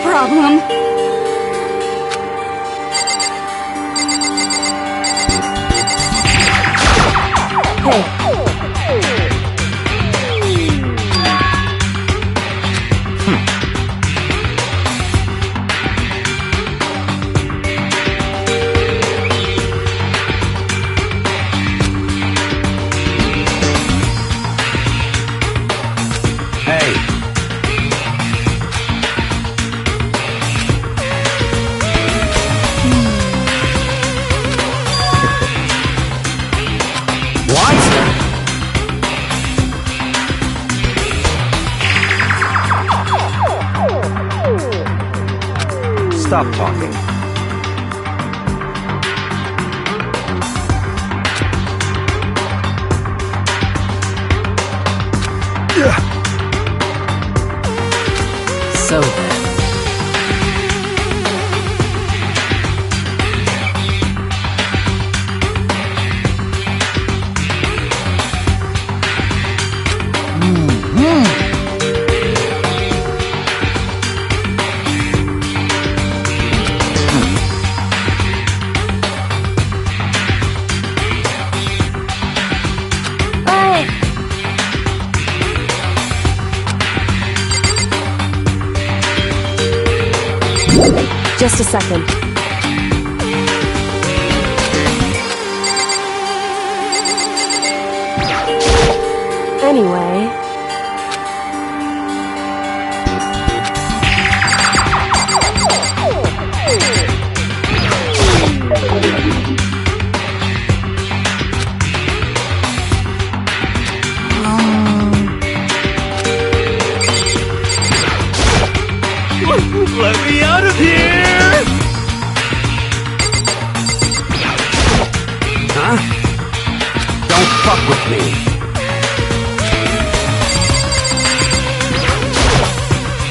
problem. Hey. Hey. What? Stop talking. So then. Just a second. Anyway... Let me out of here! Huh? Don't fuck with me.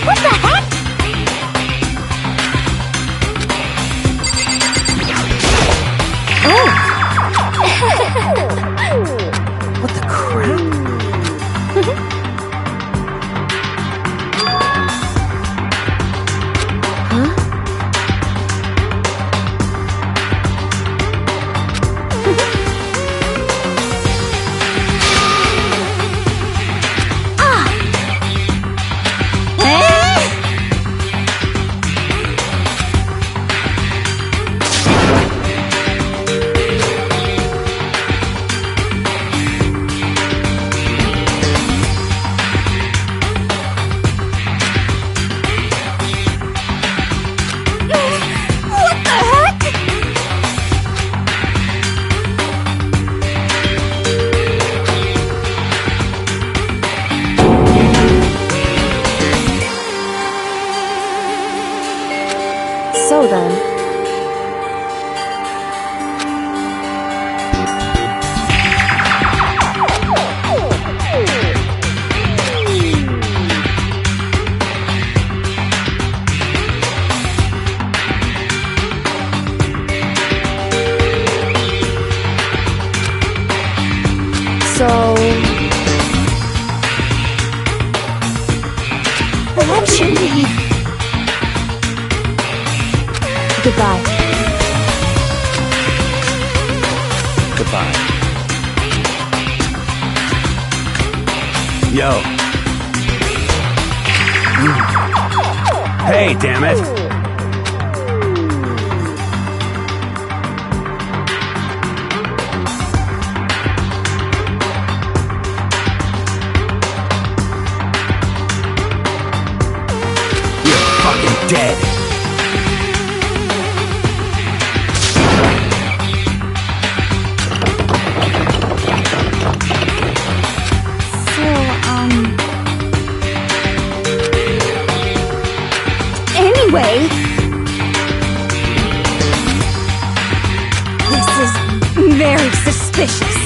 What the heck? What the crap? So then... So... That should be... Goodbye. Goodbye. Yo. Hey, damn it. You're fucking dead. Anyway... This is very suspicious.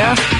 ya.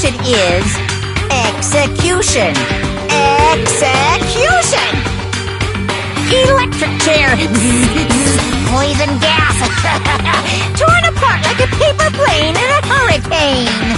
Execution is execution. Execution! Electric chair. Poison gas. Torn apart like a paper plane in a hurricane.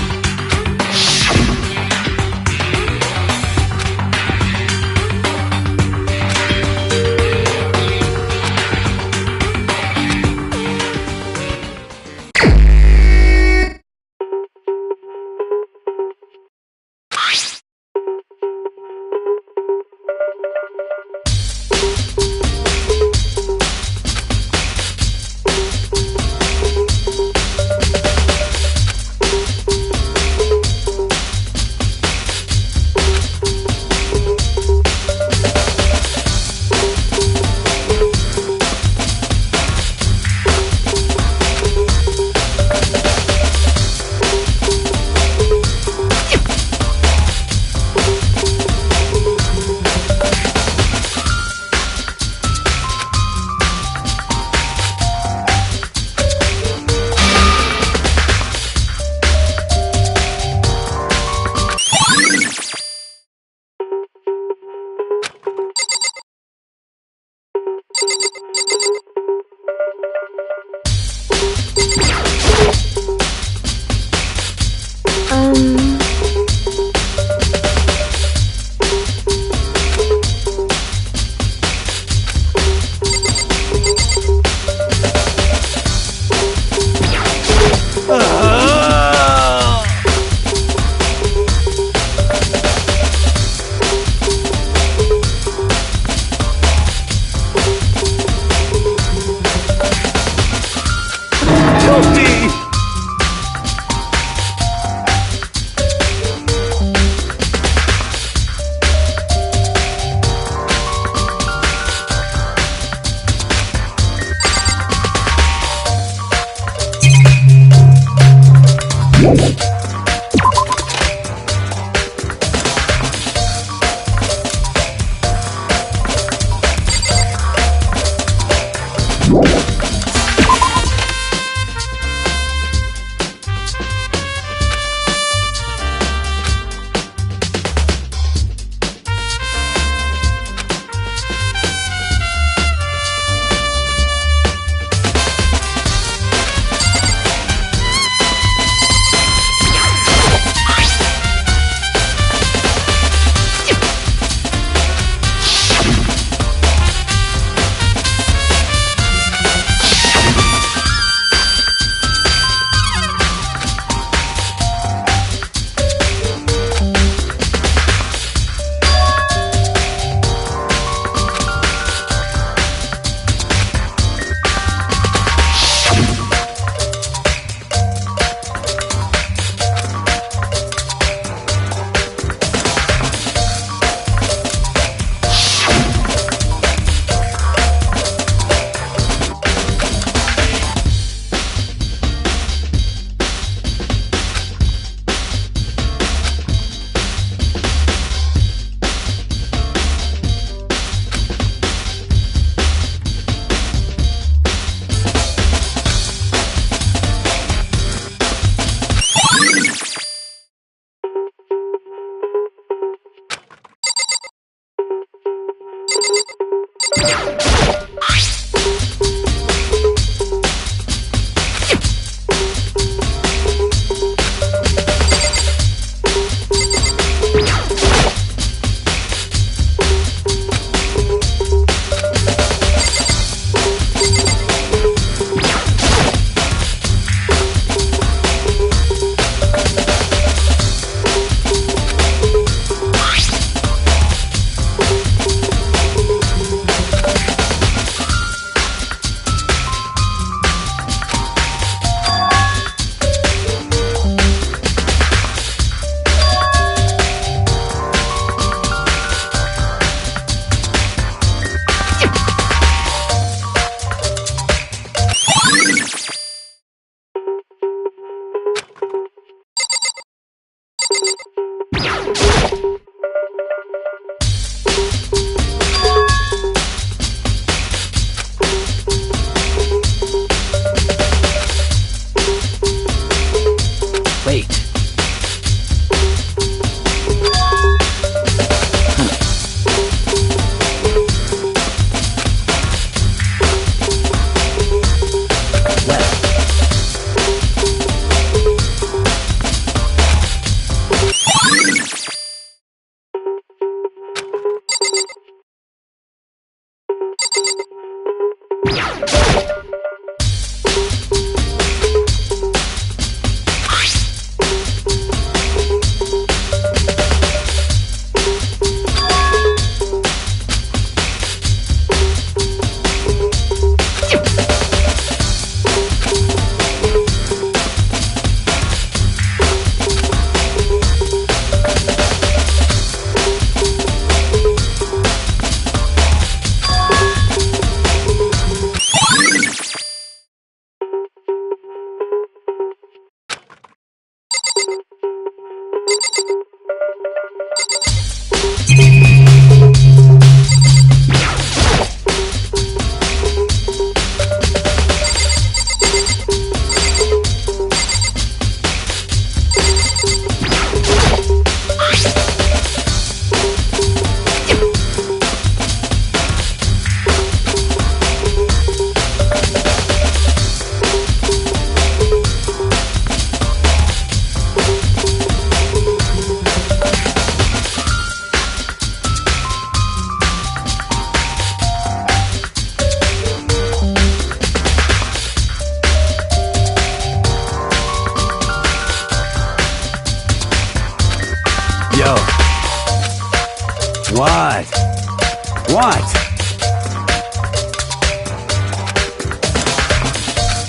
What?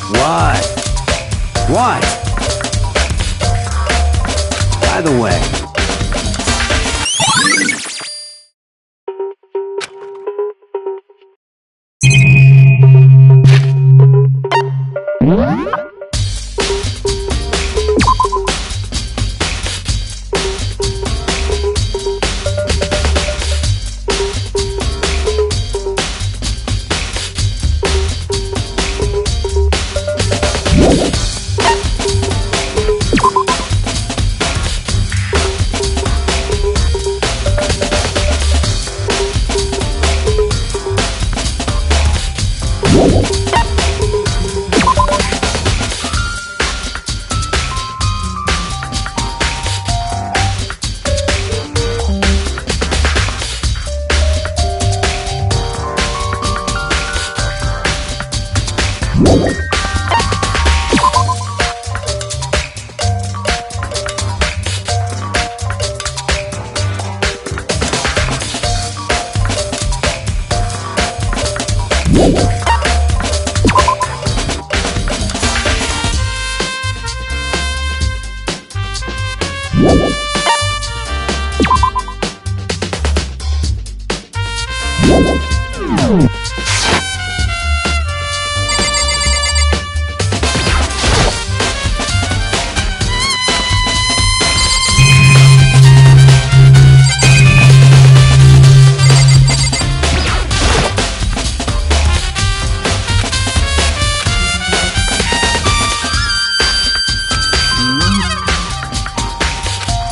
What? What? By the way,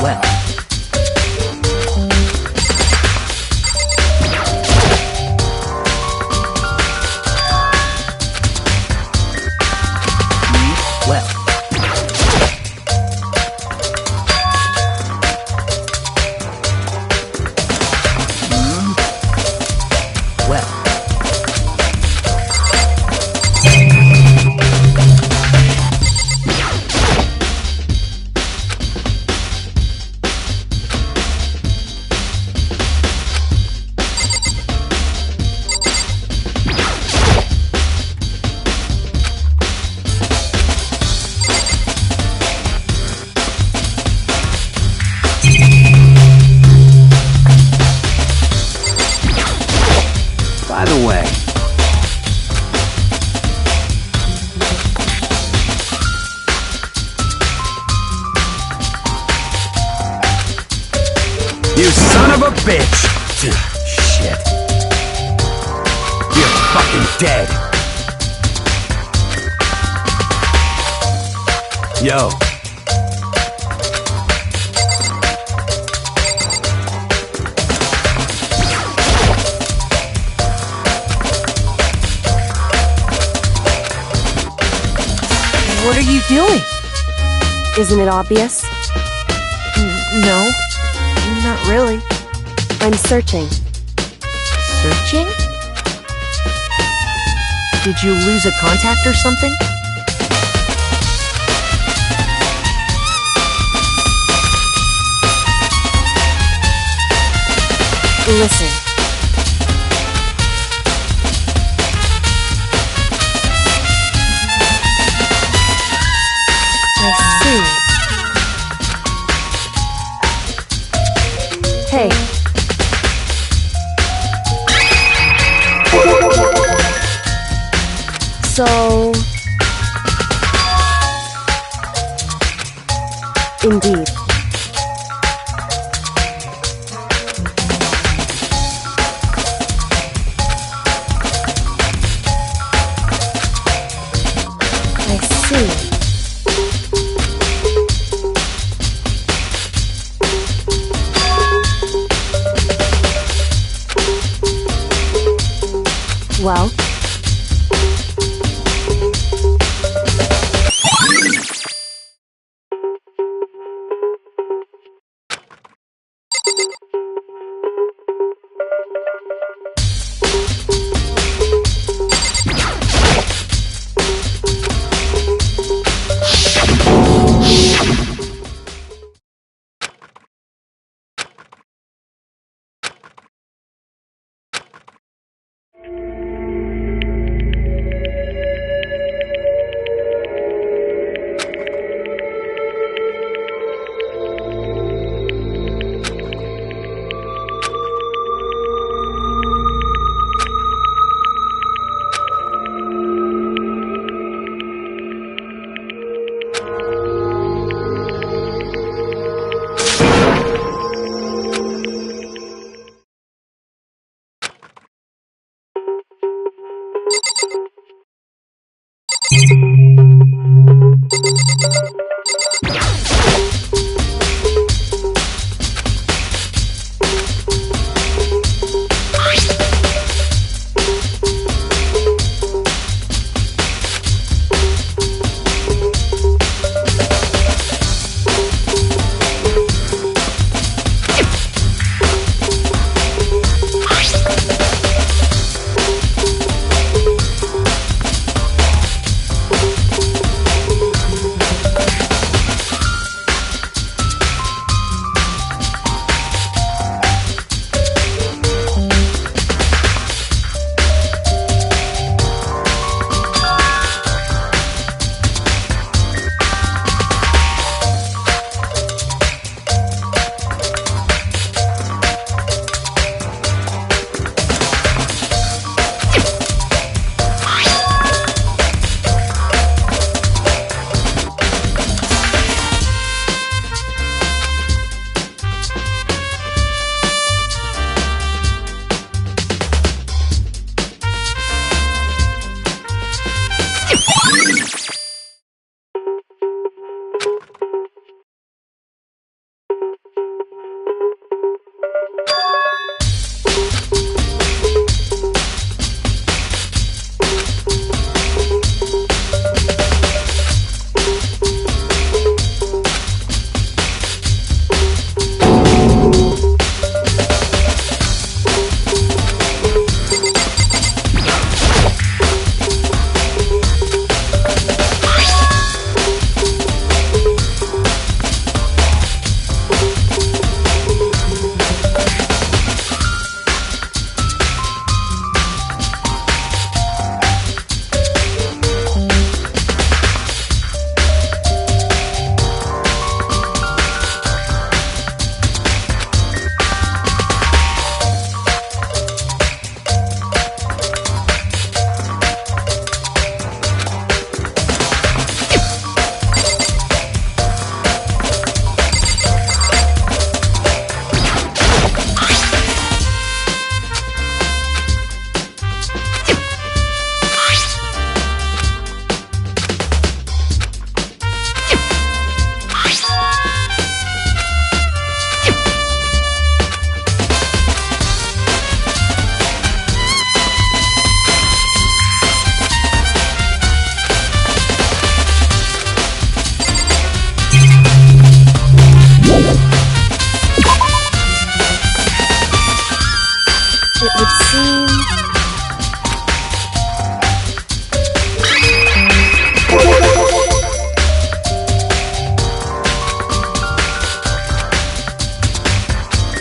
Well, well, well. by the way, you son of a bitch! Shit. You're fucking dead. Yo. What are you doing? Isn't it obvious? No, not really. I'm searching. Searching? Did you lose a contact or something? Listen. I see. Hey. So... Indeed. I see. Well,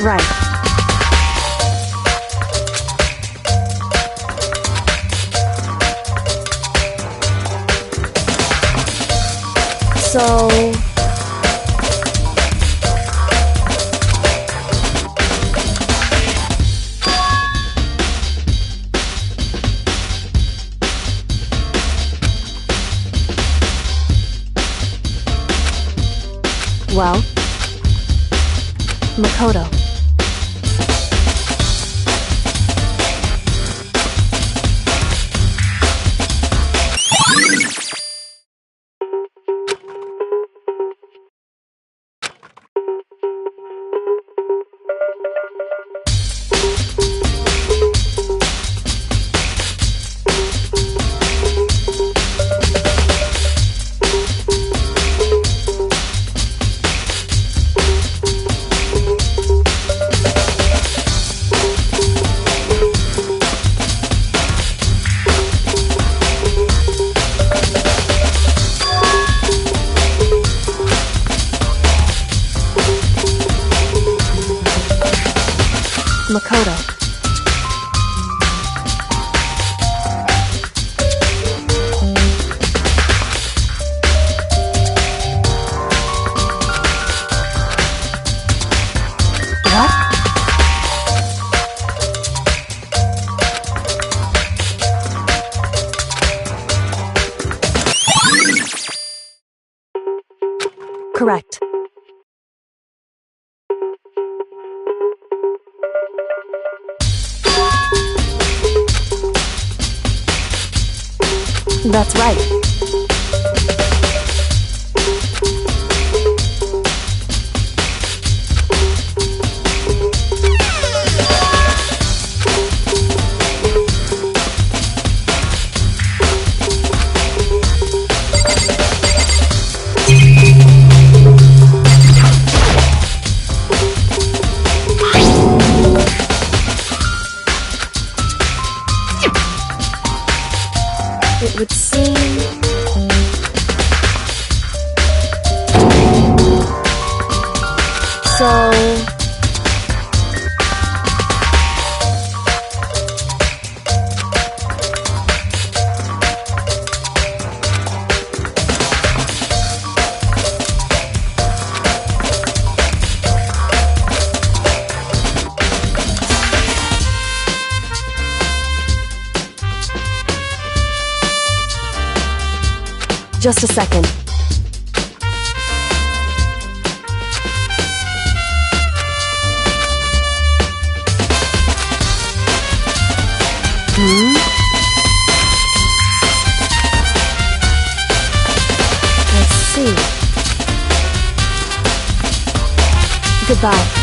Right. So... Well, Makoto. Makoto. What? Correct. That's right. So... Just a second. Let's see. Goodbye.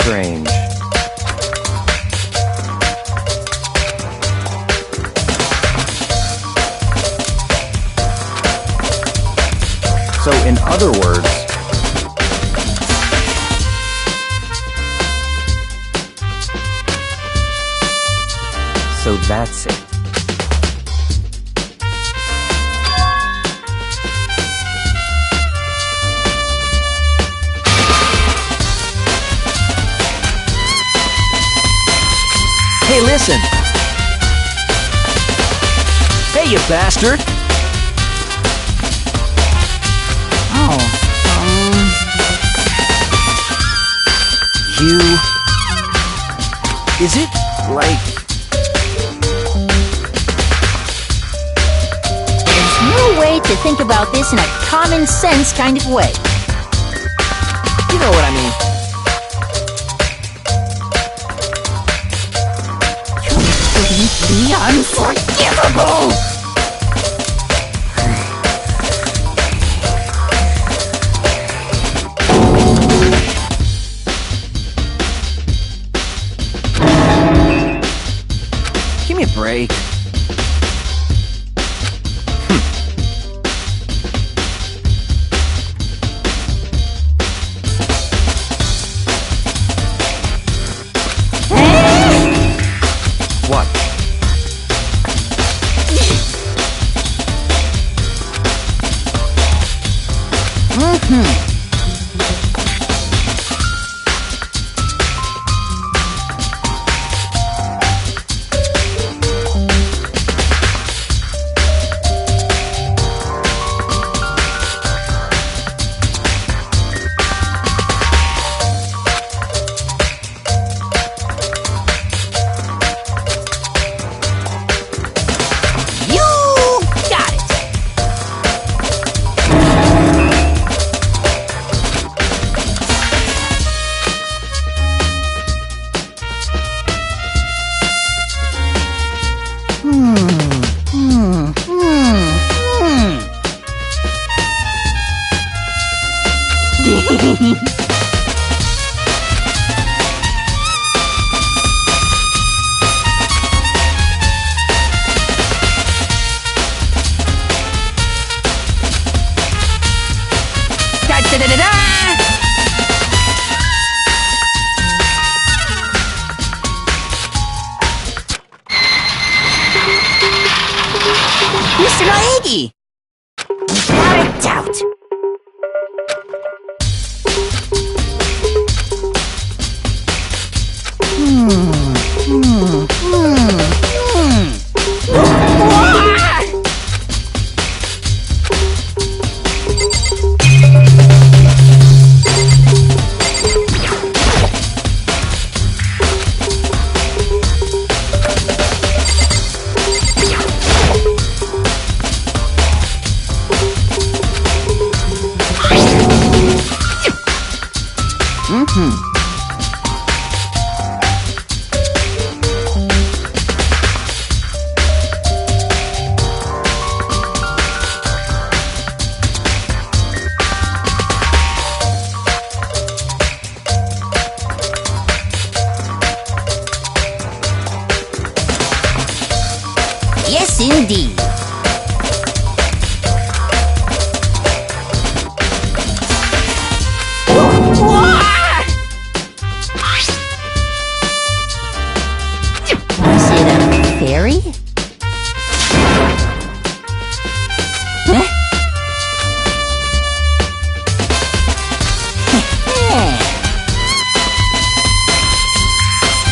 strange. So, in other words, so that's it. Hey, listen! Hey, you bastard! Oh, You... Is it, like... there's no way to think about this in a common sense kind of way. You know what I mean. Completely unforgivable! Give me a break. What? You got it! Da-da-da-da-da! Mr. Naegi! Without a doubt! Yes, indeed. Is it a fairy? Huh?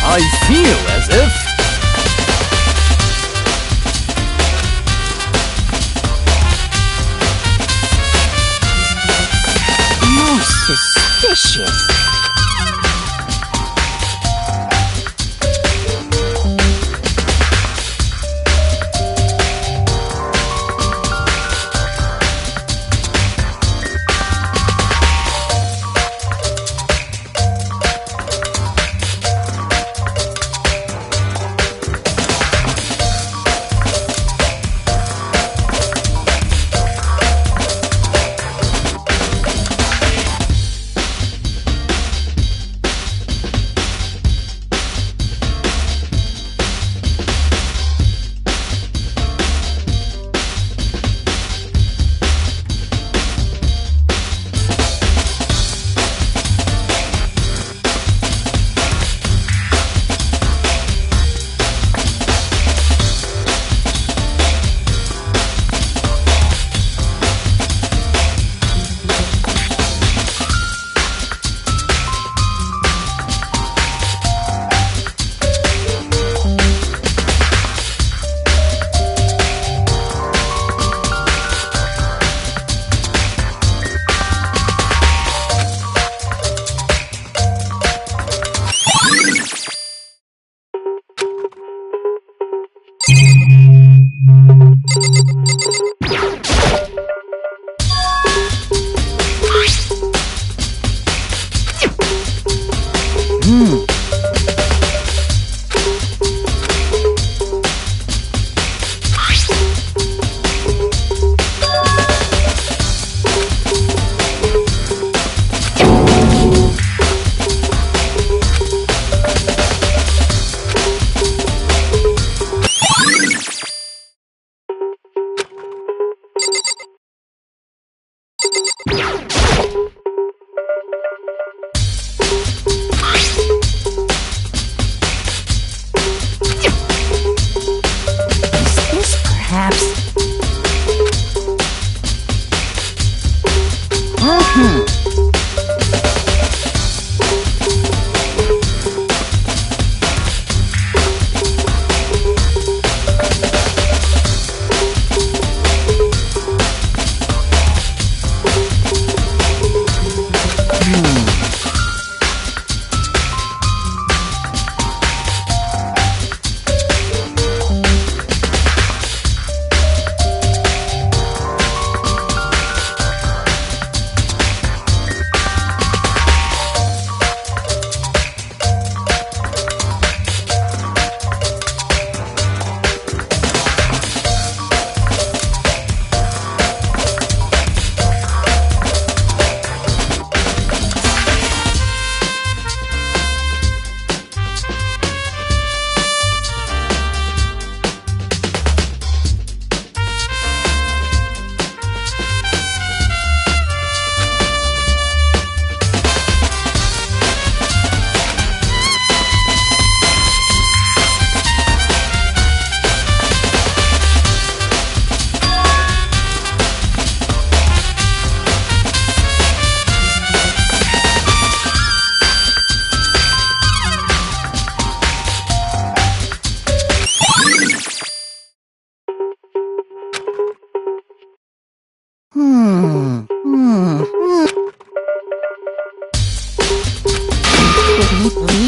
I feel as if... Most suspicious.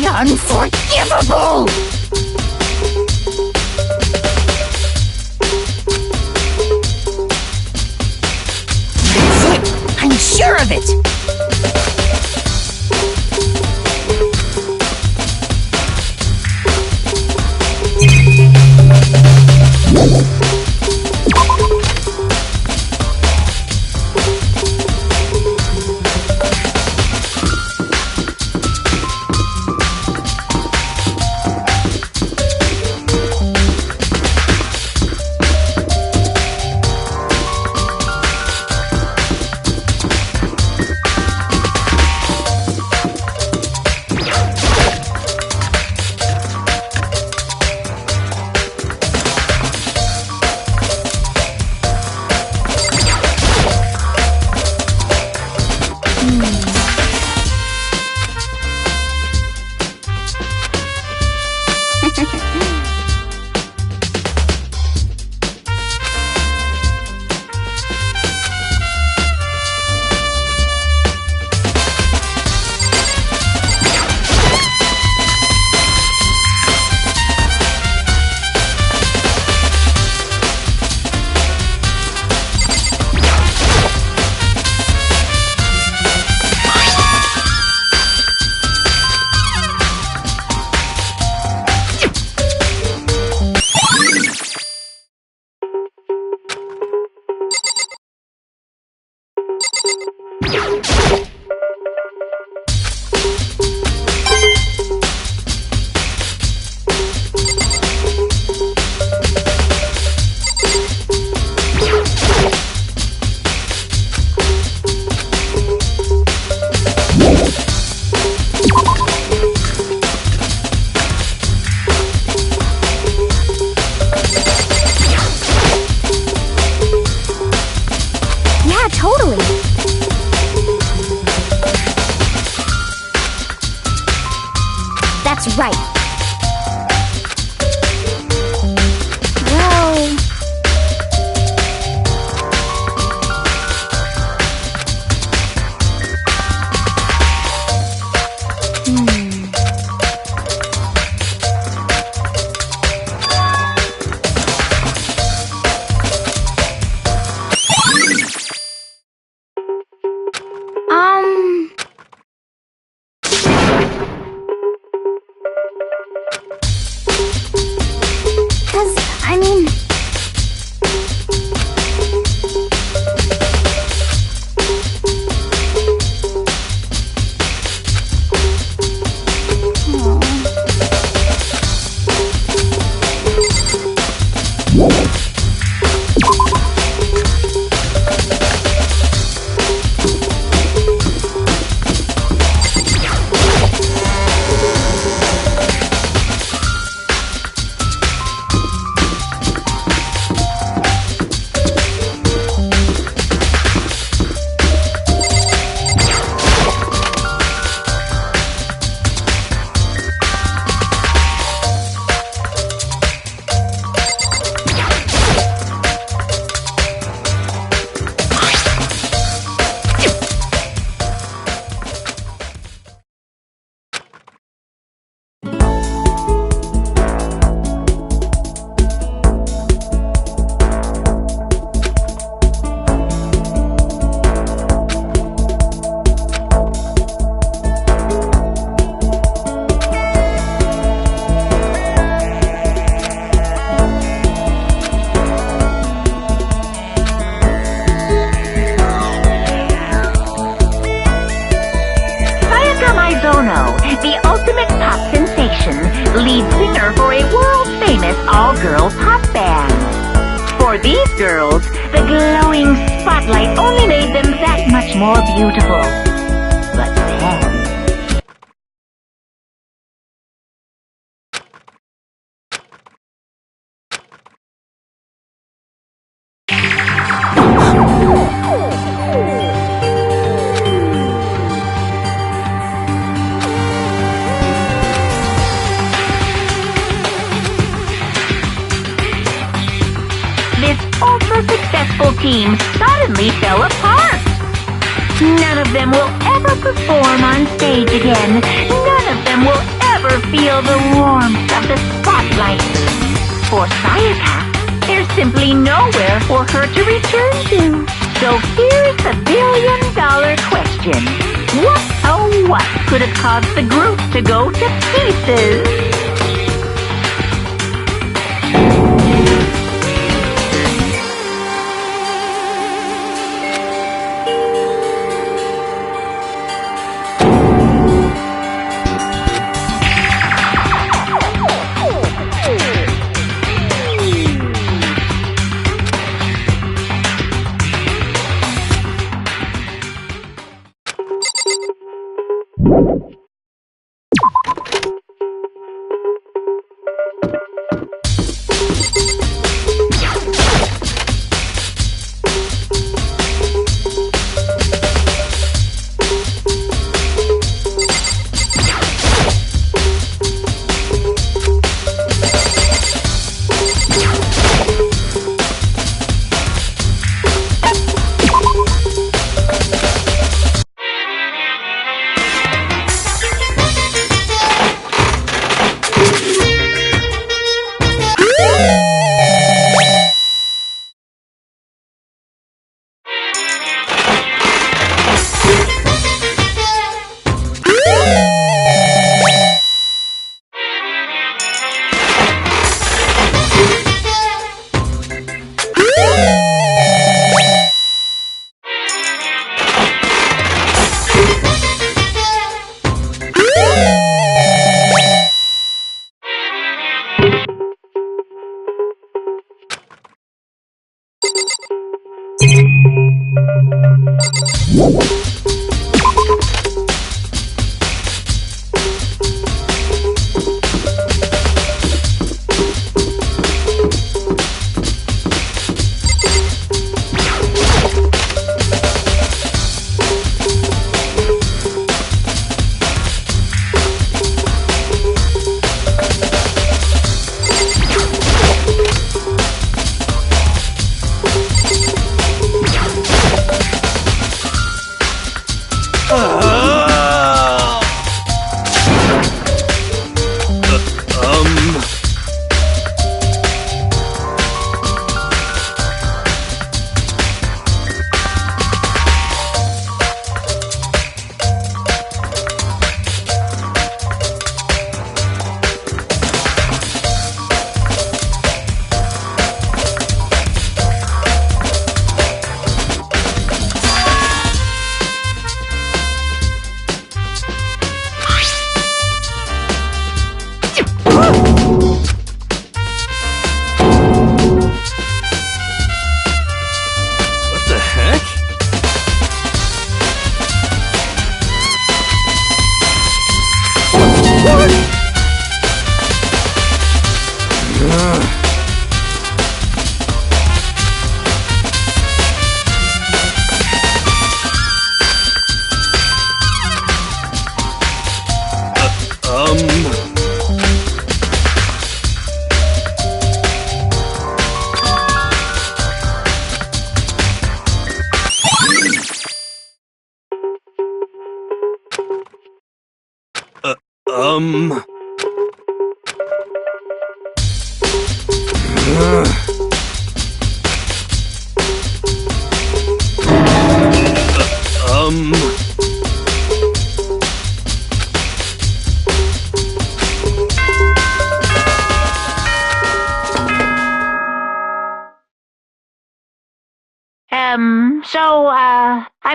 unforgivable! That's it! I'm sure of it! That's right. Well... The ultimate pop sensation, lead singer for a world-famous all-girl pop band. For these girls, the glowing spotlight only made them that much more beautiful. But then... successful team suddenly fell apart. None of them will ever perform on stage again. None of them will ever feel the warmth of the spotlight. For Sayaka, there's simply nowhere for her to return to. So here's the billion-dollar question. What, oh what, could have caused the group to go to pieces?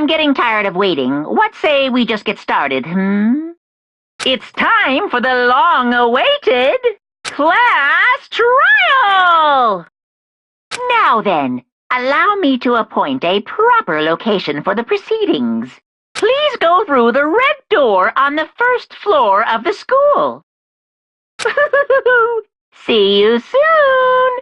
I'm getting tired of waiting. What say we just get started, It's time for the long-awaited class trial! Now then, allow me to appoint a proper location for the proceedings. Please go through the red door on the first floor of the school. See you soon!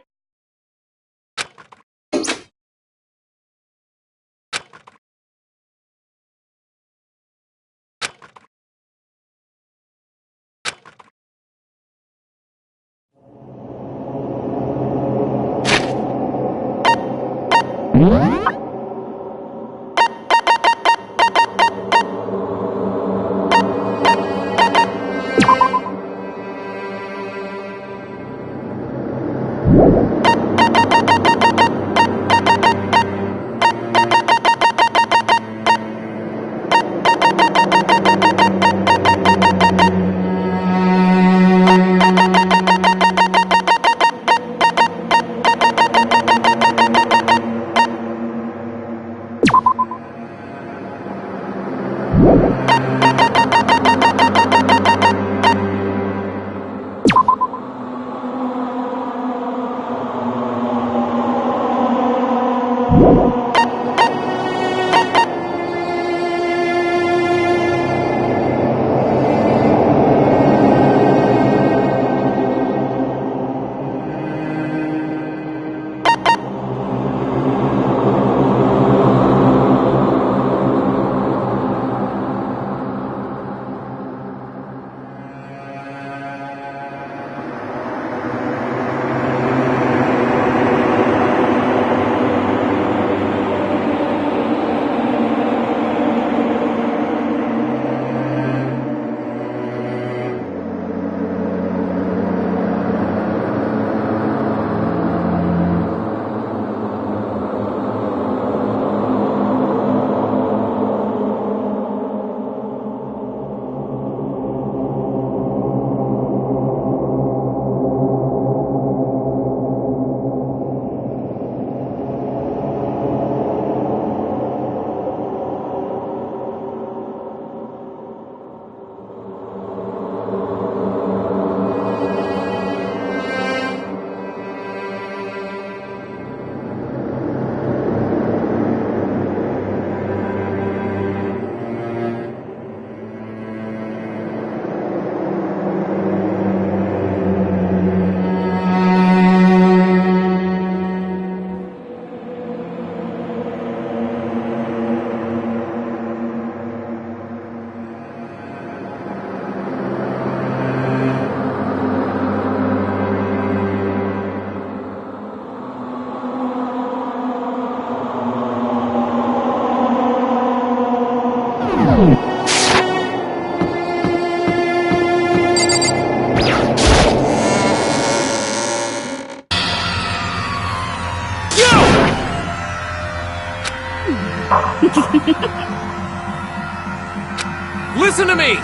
Listen to me!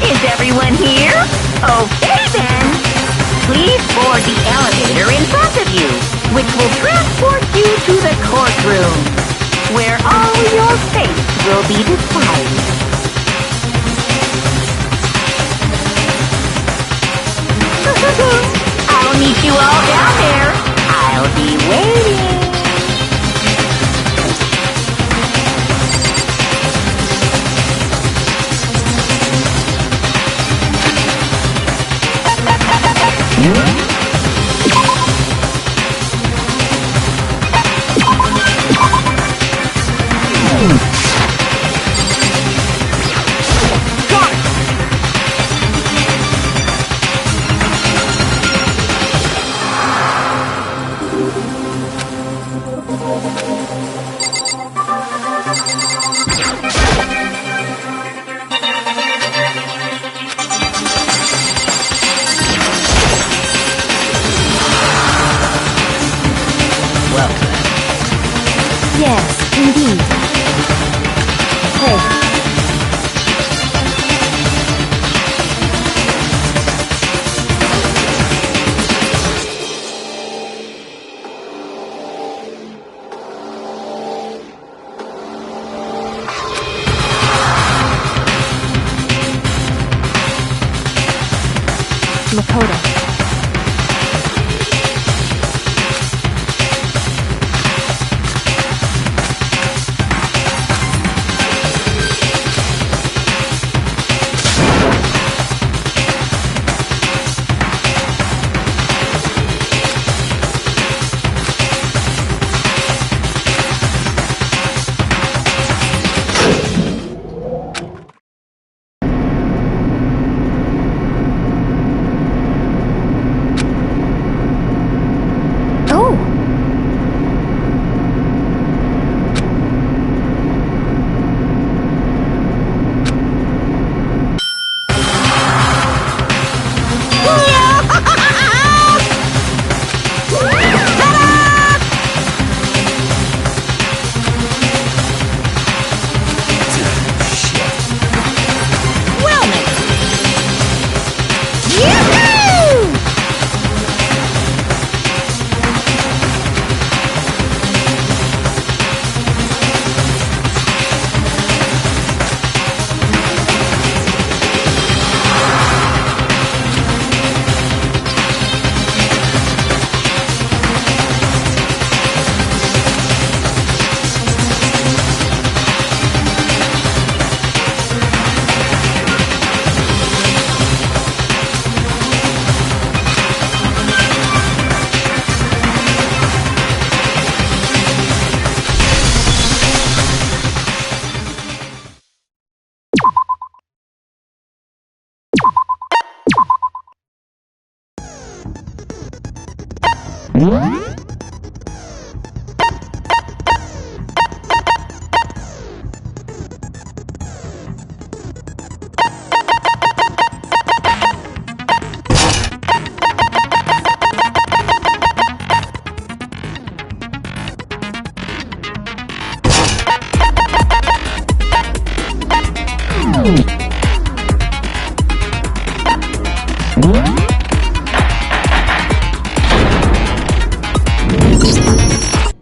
Is everyone here? Okay then. Please board the elevator in front of you, which will transport you to the courtroom, where all your fate will be decided. I'll meet you all down there. I'll be waiting. Yes, indeed. Hey. Makoto.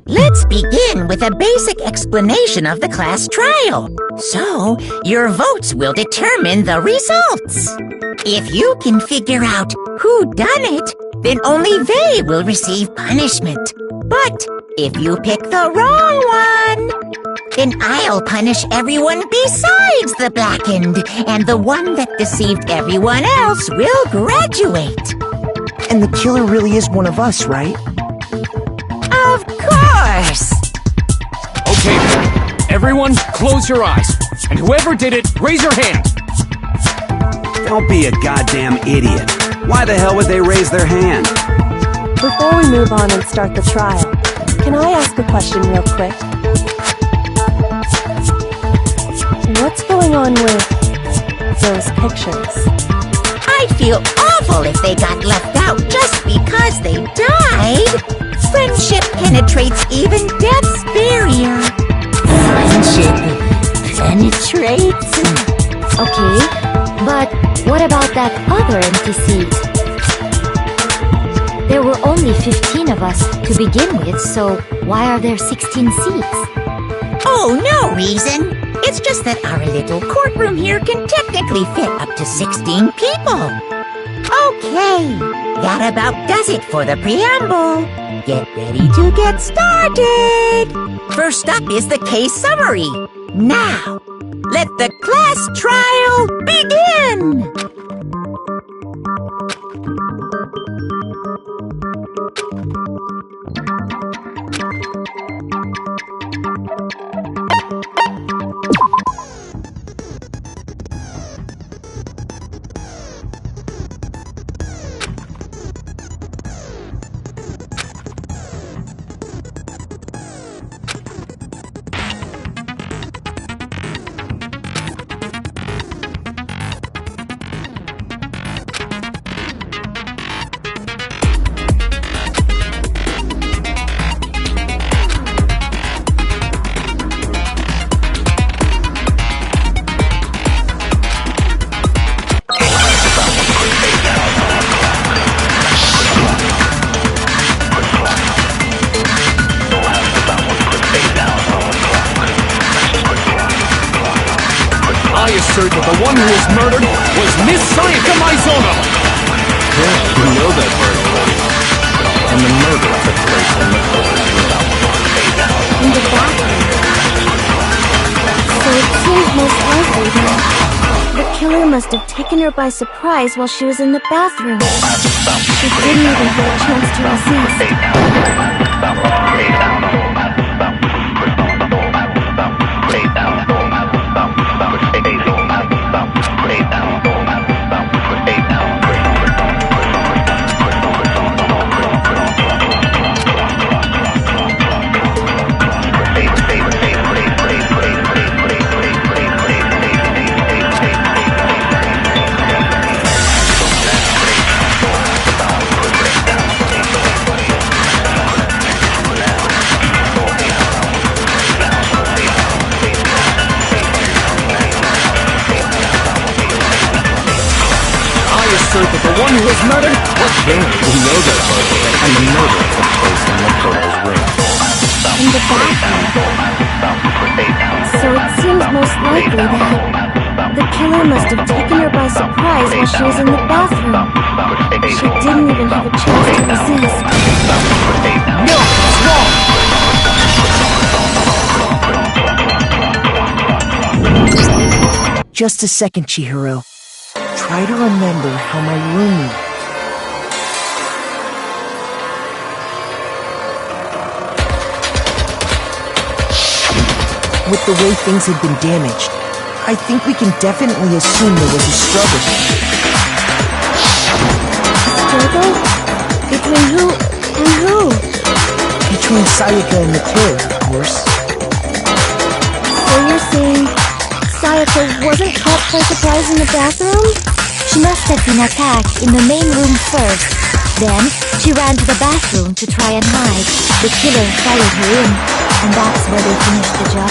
Let's begin with a basic explanation of the class trial. So, your votes will determine the results. If you can figure out who done it, then only they will receive punishment. But if you pick the wrong one, then I'll punish everyone besides the blackened, and the one that deceived everyone else will graduate. And the killer really is one of us, right? Of course! Okay, everyone, close your eyes. And whoever did it, raise your hand. Don't be a goddamn idiot. Why the hell would they raise their hand? Before we move on and start the trial, can I ask a question real quick? What's going on with those pictures? I'd feel awful if they got left out just because they died. Friendship penetrates even death's barrier. Friendship penetrates? Okay, but what about that other empty seat? There were only 15 of us to begin with, so why are there 16 seats? Oh, no reason. It's just that our little courtroom here can technically fit up to 16 people. Okay, that about does it for the preamble. Get ready to get started. First up is the case summary. Now, let the class trial begin. I assert that the one who was murdered was Miss Sayaka Maizono! Yeah, you know that part already. And the murder took place in the killer's room. In the bathroom. So it seems most likely that the killer must have taken her by surprise while she was in the bathroom. She didn't even get a chance to resist. That the one who was murdered was Yeah, you know that part already. And the murder took place in the killer's room. In the bathroom. So it seems most likely that the killer must have taken her by surprise while she was in the bathroom. She didn't even have a chance to resist. No, it's wrong! Just a second, Chihiro. Try to remember how my room looked. With the way things had been damaged, I think we can definitely assume there was a struggle. Struggle? Between who and who? Between Sayaka and the killer, of course. So you're saying Sayaka wasn't caught by surprise in the bathroom? She must have been attacked in the main room first. Then, she ran to the bathroom to try and hide. The killer followed her in, and that's where they finished the job.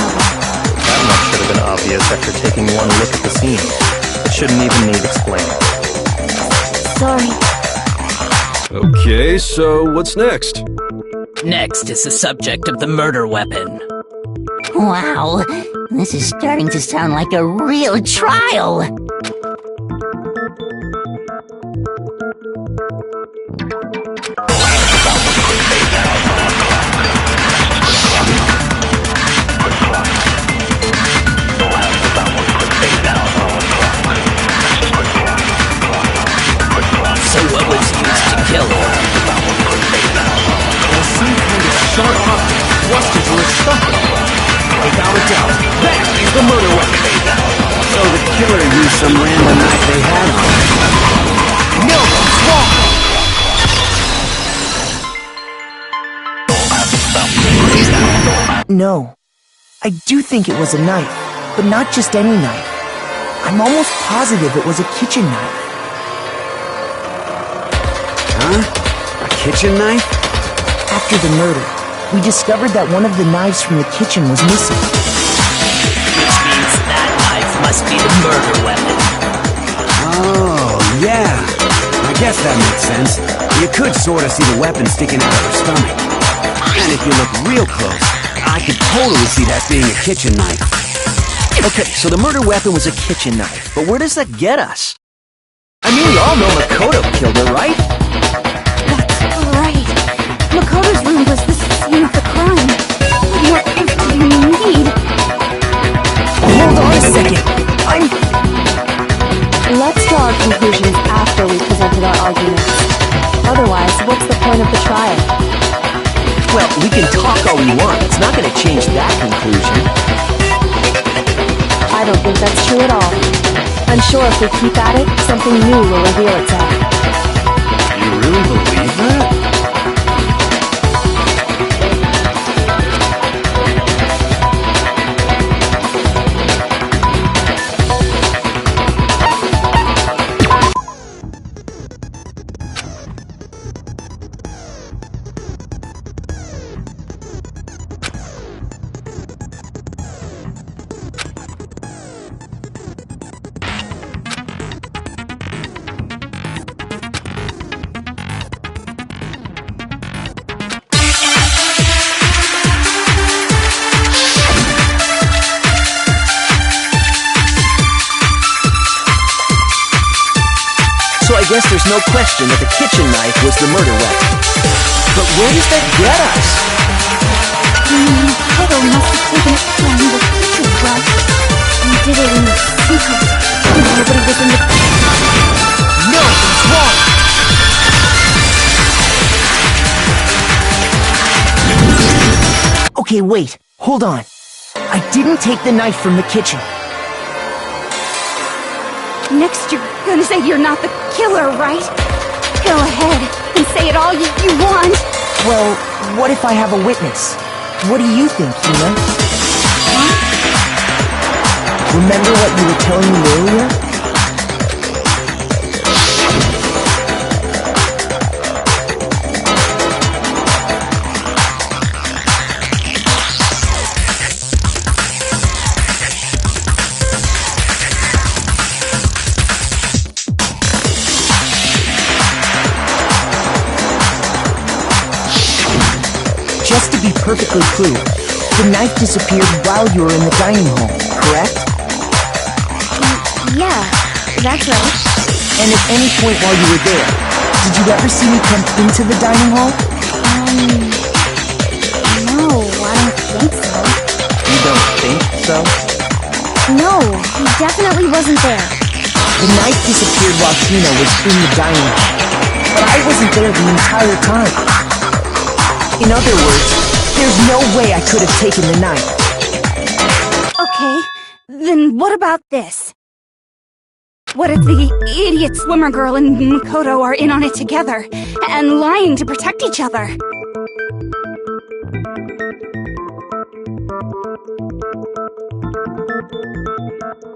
That much should have been obvious after taking one look at the scene. It shouldn't even need explaining. Sorry. Okay, so what's next? Next is the subject of the murder weapon. Wow, this is starting to sound like a real trial. So what was used to kill her? There's some kind of sharp object thrust into her stomach. Without a doubt, that is the murder weapon! So the killer used some random knife they had on him. No, it's wrong! No. I do think it was a knife, but not just any knife. I'm almost positive it was a kitchen knife. Huh? A kitchen knife? After the murder, we discovered that one of the knives from the kitchen was missing. Which means that knife must be the murder weapon. Oh, yeah. I guess that makes sense. You could sort of see the weapon sticking out of her stomach. And if you look real close, I could totally see that being a kitchen knife. Okay, so the murder weapon was a kitchen knife, but where does that get us? I mean, we all know Makoto killed her, right? That's right. Makoto's room was the scene of the crime. What else do you need? Hold on a second. Let's draw our conclusions after we presented our arguments. Otherwise, what's the point of the trial? Well, we can talk all we want. It's not going to change that conclusion. I don't think that's true at all. I'm sure if we keep at it, something new will reveal itself. You really believe that? So I guess there's no question that the kitchen knife was the murder weapon. But where does that get us? Makoto must have taken it from the kitchen, but he did it in secret. Nobody was in the... No, it's wrong! Okay, wait. Hold on. I didn't take the knife from the kitchen. Next, you're gonna say you're not the killer, right? Go ahead and say it all you want. Well, what if I have a witness? What do you think, Hina? Remember what you were telling me earlier? Just to be perfectly clear, the knife disappeared while you were in the dining hall, correct? Yeah, that's right. And at any point while you were there, did you ever see me come into the dining hall? No, I don't think so. You don't think so? No, he definitely wasn't there. The knife disappeared while Tina was in the dining hall, but I wasn't there the entire time. In other words, there's no way I could have taken the knife. Okay, then what about this? What if the idiot swimmer girl and Makoto are in on it together, and lying to protect each other?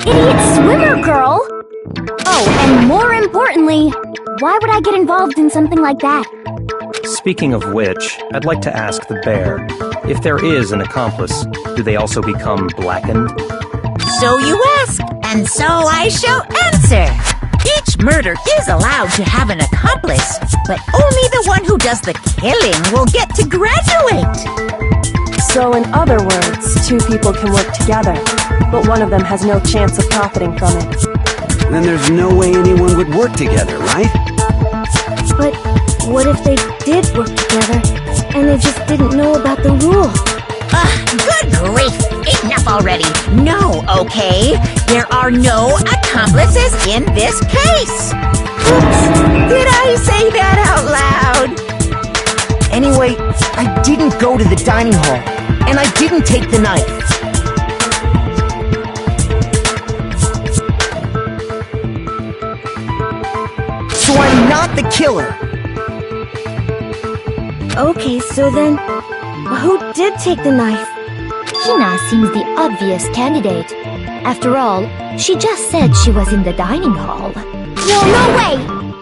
Idiot swimmer girl? Oh, and more importantly, why would I get involved in something like that? Speaking of which, I'd like to ask the bear, if there is an accomplice, do they also become blackened? So you ask, and so I shall answer. Each murder is allowed to have an accomplice, but only the one who does the killing will get to graduate. So in other words, two people can work together, but one of them has no chance of profiting from it. Then there's no way anyone would work together, right? But what if they did work together, and they just didn't know about the rule? Good grief! Enough already! No, okay? There are no accomplices in this case! Oops! Did I say that out loud? Anyway, I didn't go to the dining hall, and I didn't take the knife. not the killer. Okay, so then, who did take the knife? Hina seems the obvious candidate. After all, she just said she was in the dining hall. No way!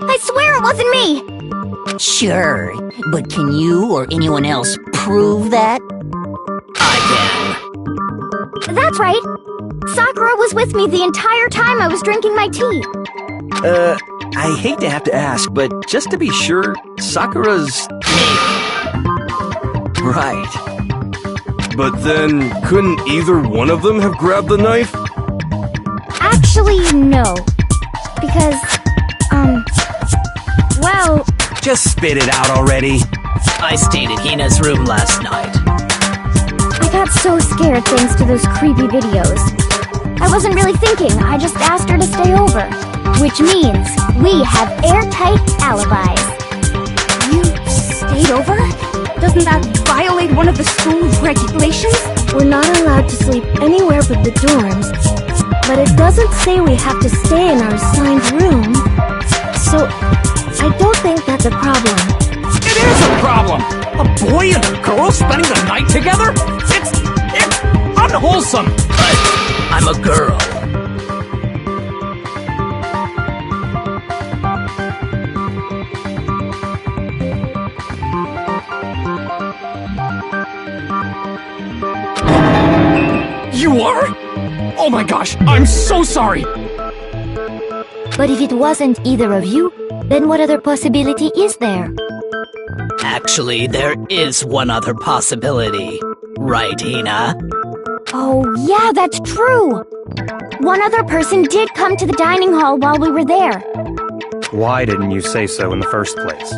I swear it wasn't me! Sure, but can you or anyone else prove that? I can. That's right. Sakura was with me the entire time I was drinking my tea. I hate to have to ask, but just to be sure, Sakura's... Right. But then, couldn't either one of them have grabbed the knife? Actually, no. Because, well... Just spit it out already. I stayed in Hina's room last night. I got so scared thanks to those creepy videos. I wasn't really thinking, I just asked her to stay over. Which means we have airtight alibis. You stayed over? Doesn't that violate one of the school's regulations? We're not allowed to sleep anywhere but the dorms. But it doesn't say we have to stay in our assigned room. So, I don't think that's a problem. It is a problem! A boy and a girl spending the night together? It's unwholesome! But I'm a girl. You are? Oh my gosh, I'm so sorry! But if it wasn't either of you, then what other possibility is there? Actually, there is one other possibility. Right, Hina? Oh, yeah, that's true! One other person did come to the dining hall while we were there. Why didn't you say so in the first place?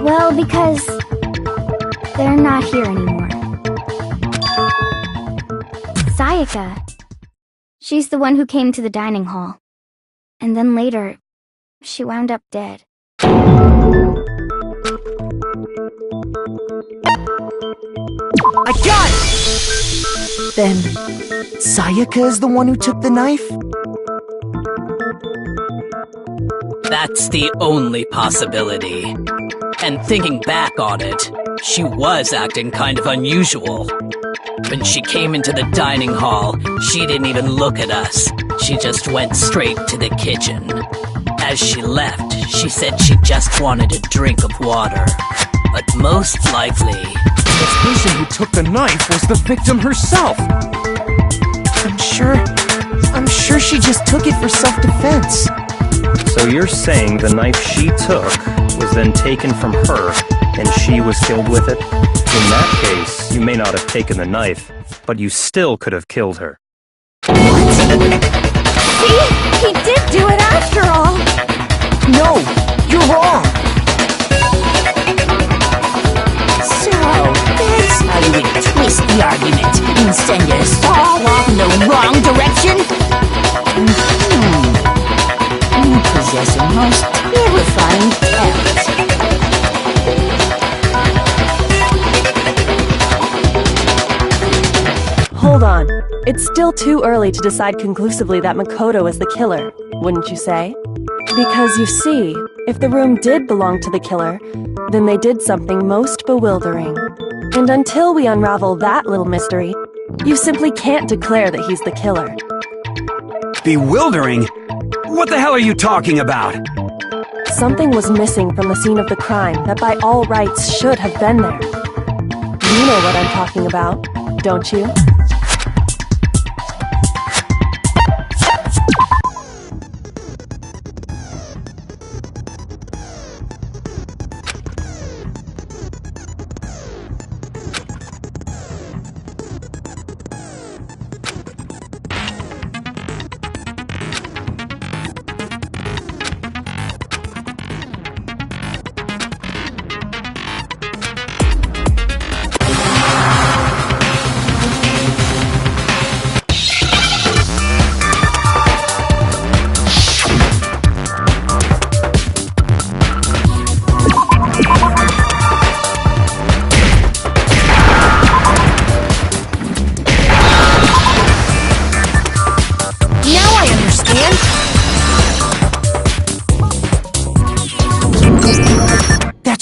Well, because... they're not here anymore. Sayaka. She's the one who came to the dining hall. And then later, she wound up dead. I got it! Then, Sayaka is the one who took the knife? That's the only possibility. And thinking back on it, she was acting kind of unusual. When she came into the dining hall, she didn't even look at us. She just went straight to the kitchen. As she left, she said she just wanted a drink of water. But most likely... the person who took the knife was the victim herself! I'm sure she just took it for self-defense. So you're saying the knife she took was then taken from her, and she was killed with it? In that case, you may not have taken the knife, but you still could have killed her. See? He did do it after all! No! You're wrong! So, that's how you would twist the argument and send us all off in the wrong direction? You possess a most terrifying talent. Hold on. It's still too early to decide conclusively that Makoto is the killer, wouldn't you say? Because you see, if the room did belong to the killer, then they did something most bewildering. And until we unravel that little mystery, you simply can't declare that he's the killer. Bewildering? What the hell are you talking about? Something was missing from the scene of the crime that by all rights should have been there. You know what I'm talking about, don't you?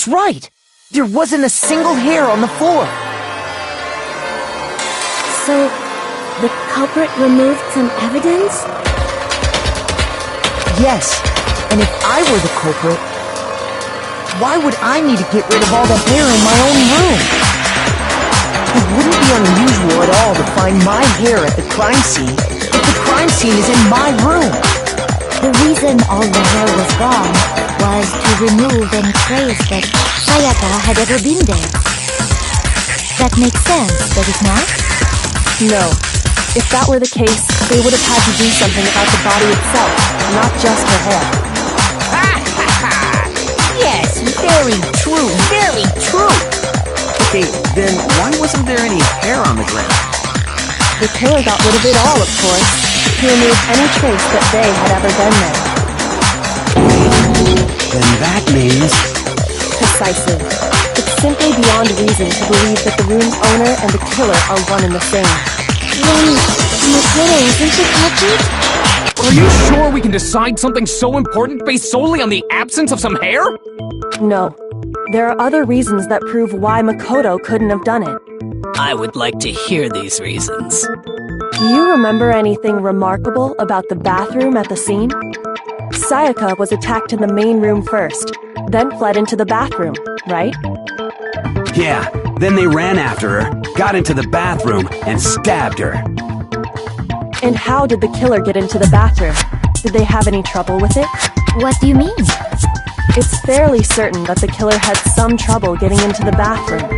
That's right! There wasn't a single hair on the floor! So, the culprit removed some evidence? Yes, and if I were the culprit, why would I need to get rid of all the hair in my own room? It wouldn't be unusual at all to find my hair at the crime scene if the crime scene is in my room. The reason all the hair was gone was to remove any trace that Sayaka had ever been there. That makes sense, does it not? No. If that were the case, they would have had to do something about the body itself, not just her hair. Yes, very true, very true. Okay, then why wasn't there any hair on the ground? The killer got rid of it all, of course. He removed any trace that they had ever been there. Then that means... Precisely. It's simply beyond reason to believe that the room's owner and the killer are one and the same. Then, Makoto isn't the culprit? Are you sure we can decide something so important based solely on the absence of some hair? No. There are other reasons that prove why Makoto couldn't have done it. I would like to hear these reasons. Do you remember anything remarkable about the bathroom at the scene? Sayaka was attacked in the main room first, then fled into the bathroom, right? Yeah, then they ran after her, got into the bathroom, and stabbed her. And how did the killer get into the bathroom? Did they have any trouble with it? What do you mean? It's fairly certain that the killer had some trouble getting into the bathroom.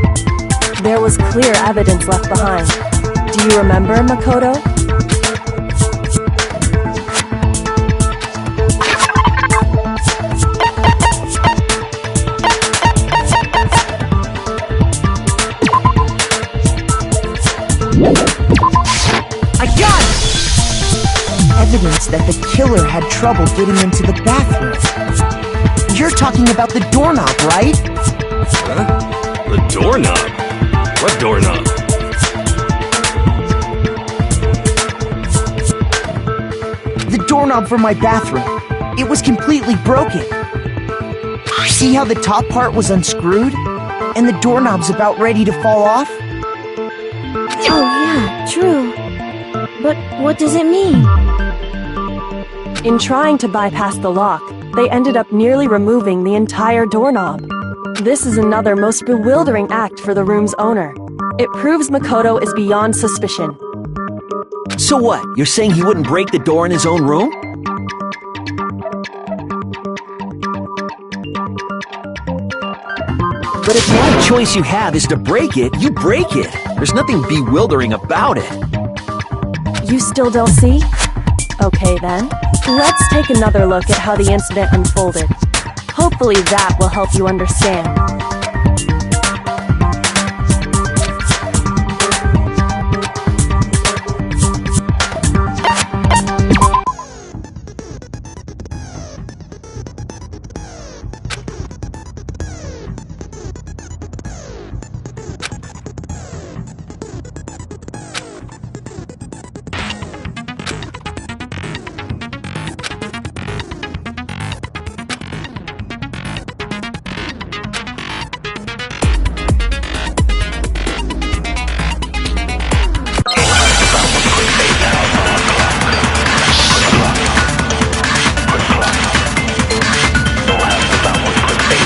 There was clear evidence left behind. Do you remember, Makoto? I got it! Evidence that the killer had trouble getting into the bathroom. You're talking about the doorknob, right? Huh? The doorknob? What doorknob? The doorknob for my bathroom. It was completely broken. See how the top part was unscrewed? And the doorknob's about ready to fall off? Oh yeah, true. But what does it mean? In trying to bypass the lock, they ended up nearly removing the entire doorknob. This is another most bewildering act for the room's owner. It proves Makoto is beyond suspicion. So what? You're saying he wouldn't break the door in his own room? But if the only choice you have is to break it, you break it. There's nothing bewildering about it. You still don't see? Okay then. Let's take another look at how the incident unfolded. Hopefully that will help you understand.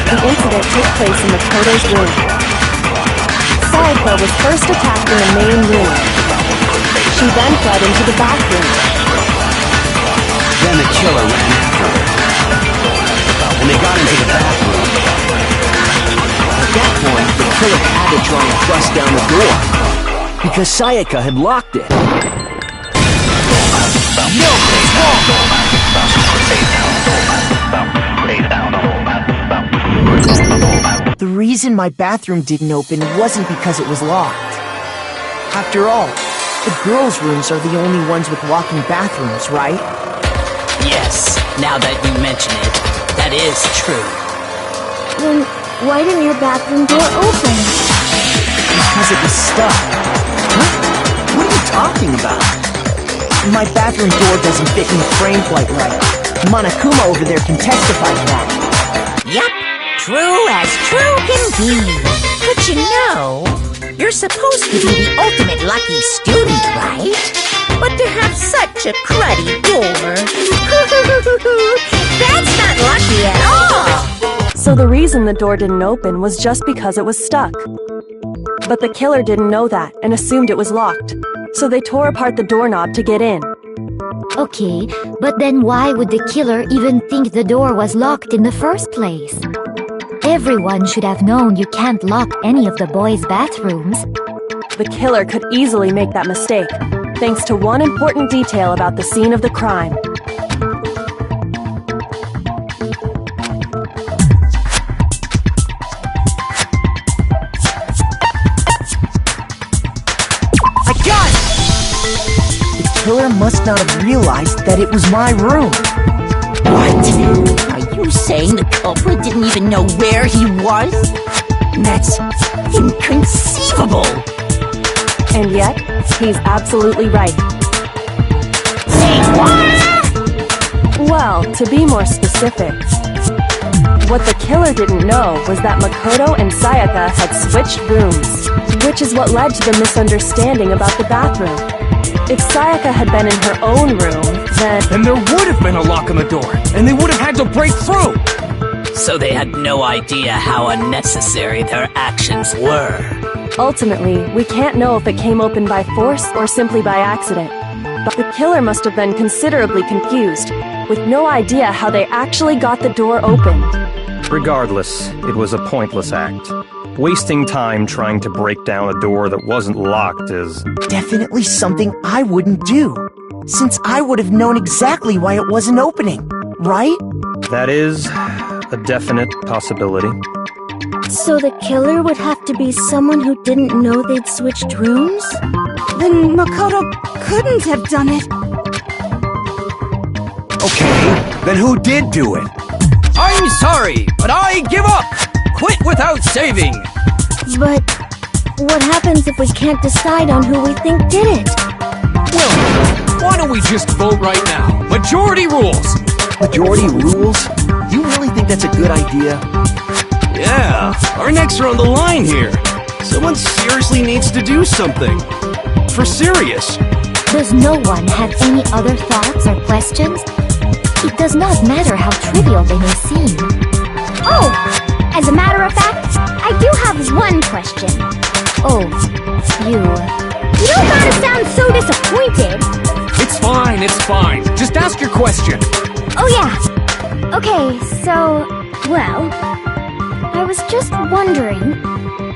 The incident took place in Makoto's room. Sayaka was first attacked in the main room. She then fled into the bathroom. Then the killer ran after her. And they got into the bathroom. At that point, the killer had to try and bust down the door, because Sayaka had locked it. No, it's wrong! The reason my bathroom didn't open wasn't because it was locked. After all, the girls' rooms are the only ones with walk-in bathrooms, right? Yes, now that you mention it, that is true. Then why didn't your bathroom door open? Because it was stuck. Huh? What are you talking about? My bathroom door doesn't fit in the frame quite right. Monokuma over there can testify to that. Yep, true as True can be. But you know, you're supposed to be the ultimate lucky student, right? But to have such a cruddy door. That's not lucky at all. So the reason the door didn't open was just because it was stuck. But the killer didn't know that and assumed it was locked. So they tore apart the doorknob to get in. Okay, but then why would the killer even think the door was locked in the first place? Everyone should have known you can't lock any of the boys' bathrooms. The killer could easily make that mistake, thanks to one important detail about the scene of the crime. I got it! The killer must not have realized that it was my room. What? Are you saying the culprit didn't even know where he was? That's inconceivable! And yet, he's absolutely right. Say what? Well, to be more specific, what the killer didn't know was that Makoto and Sayaka had switched rooms, which is what led to the misunderstanding about the bathroom. If Sayaka had been in her own room, then there would have been a lock on the door, and they would have had to break through! So they had no idea how unnecessary their actions were. ultimately, we can't know if it came open by force or simply by accident. But the killer must have been considerably confused, with no idea how they actually got the door opened. Regardless, it was a pointless act. Wasting time trying to break down a door that wasn't locked is... definitely something I wouldn't do, since I would have known exactly why it wasn't opening, right? That is a definite possibility. So the killer would have to be someone who didn't know they'd switched rooms? Then Makoto couldn't have done it. Okay, then who did do it? I'm sorry, but I give up! Quit without saving! But what happens if we can't decide on who we think did it? Well, why don't we just vote right now? Majority rules! Majority rules? You really think that's a good idea? Yeah, our necks are on the line here. Someone seriously needs to do something. For serious. Does no one have any other thoughts or questions? It does not matter how trivial they may seem. Oh, as a matter of fact, I do have one question. Oh, you don't gotta sound so disappointed. It's fine. Just ask your question. Oh yeah. Okay, so, well, I was just wondering,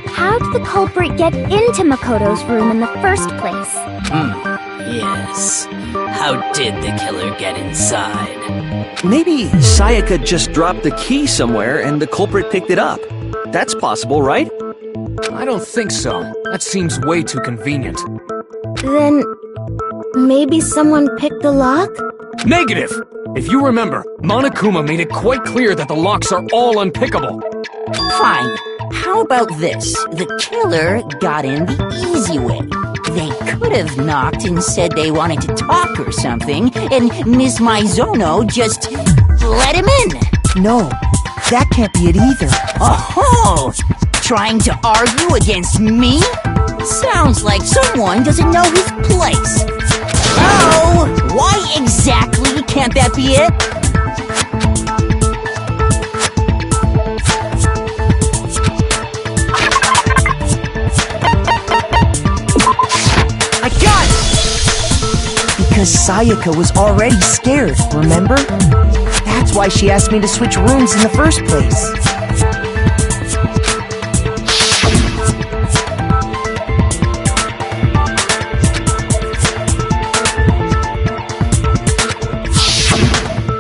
how did the culprit get into Makoto's room in the first place? Yes. How did the killer get inside? Maybe Sayaka just dropped the key somewhere and the culprit picked it up. That's possible, right? I don't think so. That seems way too convenient. Then maybe someone picked the lock? Negative! If you remember, Monokuma made it quite clear that the locks are all unpickable. Fine. How about this? The killer got in the easy way. They could have knocked and said they wanted to talk or something, and Ms. Maizono just let him in. No, that can't be it either. Oh, trying to argue against me? Sounds like someone doesn't know his place. Oh, why exactly can't that be it? I got it! Because Sayaka was already scared, remember? That's why she asked me to switch rooms in the first place.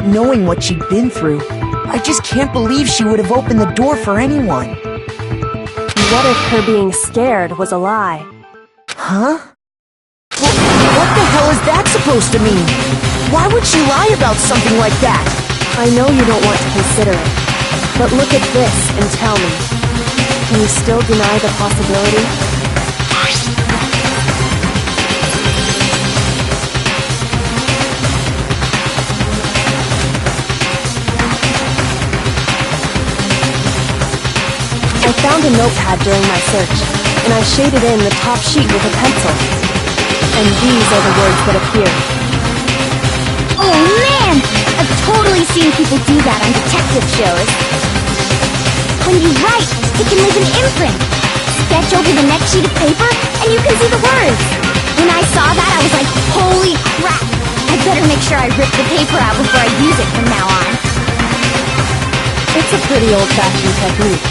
Knowing what she'd been through, I just can't believe she would have opened the door for anyone. What if her being scared was a lie? Huh? Well, what the hell is that supposed to mean? Why would she lie about something like that? I know you don't want to consider it, but look at this and tell me. Can you still deny the possibility? I found a notepad during my search, and I shaded in the top sheet with a pencil. And these are the words that appeared. Oh man! I've totally seen people do that on detective shows. When you write, it can leave an imprint. Sketch over the next sheet of paper, and you can see the words. When I saw that, I was like, holy crap! I better make sure I rip the paper out before I use it from now on. It's a pretty old-fashioned technique,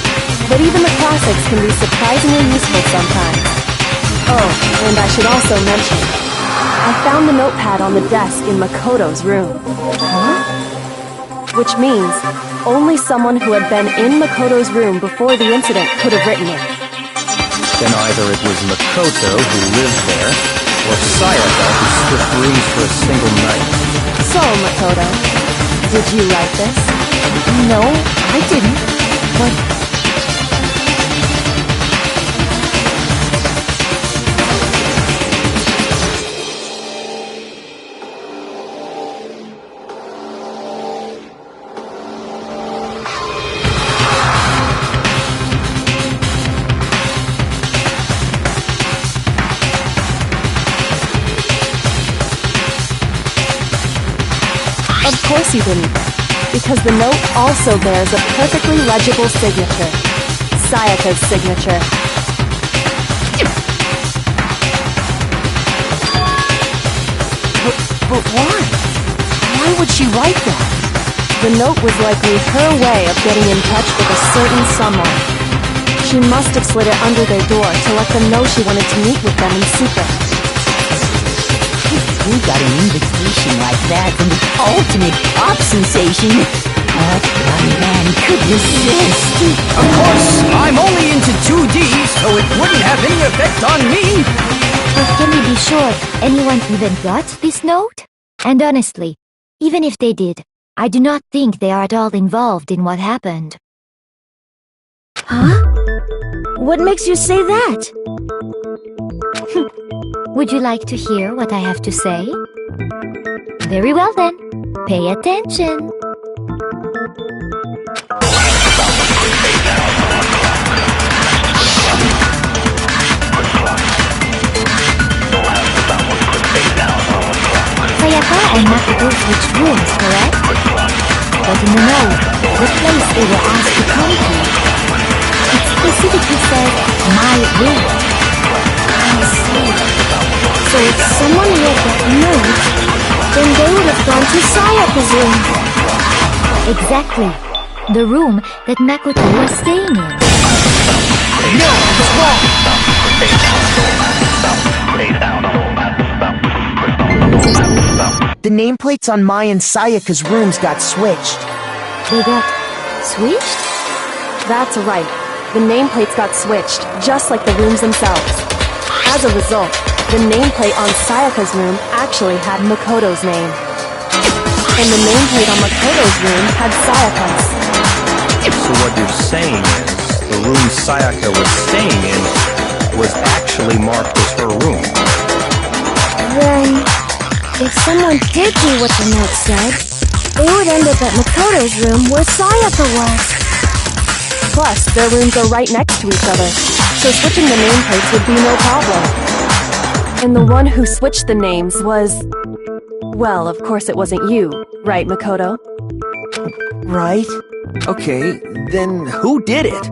but even the classics can be surprisingly useful sometimes. Oh, and I should also mention, I found the notepad on the desk in Makoto's room. Huh? Which means only someone who had been in Makoto's room before the incident could have written it. Then either it was Makoto who lived there, or Sayaka who switched rooms for a single night. So, Makoto, did you write this? No, I didn't. But... Of course you didn't, because the note also bears a perfectly legible signature. Sayaka's signature. But why? Why would she write that? The note was likely her way of getting in touch with a certain someone. She must have slid it under their door to let them know she wanted to meet with them in secret. We got an invitation like that from the ultimate pop sensation. What one man could resist? Of course, I'm only into 2D, so it wouldn't have any effect on me. But can we be sure anyone even got this note? And honestly, even if they did, I do not think they are at all involved in what happened. Huh? What makes you say that? Would you like to hear what I have to say? Very well then, pay attention. Sayaka and Makoto switched rooms, correct? But in the note, the place they were asked to come to, it specifically said, my room. I see. So if someone read that note, then they would have gone to Sayaka's room. Exactly. The room that Makoto was staying in. No, it's wrong! The nameplates on Mai and Sayaka's rooms got switched. They got switched? That's right. The nameplates got switched, just like the rooms themselves. As a result, the nameplate on Sayaka's room actually had Makoto's name. And the nameplate on Makoto's room had Sayaka's. So what you're saying is, the room Sayaka was staying in was actually marked as her room. Then, if someone did do what the note said, they would end up at Makoto's room where Sayaka was. Plus, their rooms are right next to each other, so switching the nameplates would be no problem. And the one who switched the names was... Well, of course it wasn't you, right, Makoto? Right? Okay, then who did it?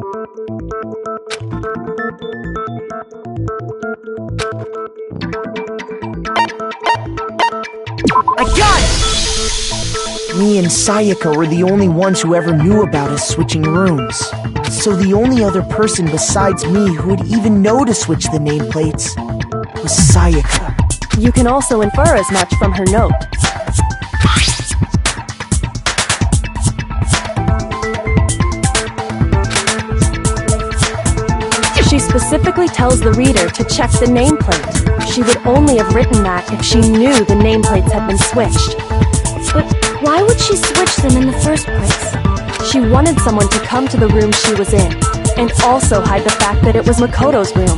I got it! Me and Sayaka were the only ones who ever knew about us switching rooms. So the only other person besides me who would even know to switch the nameplates was Sayaka. You can also infer as much from her note. She specifically tells the reader to check the nameplate. She would only have written that if she knew the nameplates had been switched. But why would she switch them in the first place? She wanted someone to come to the room she was in, and also hide the fact that it was Makoto's room.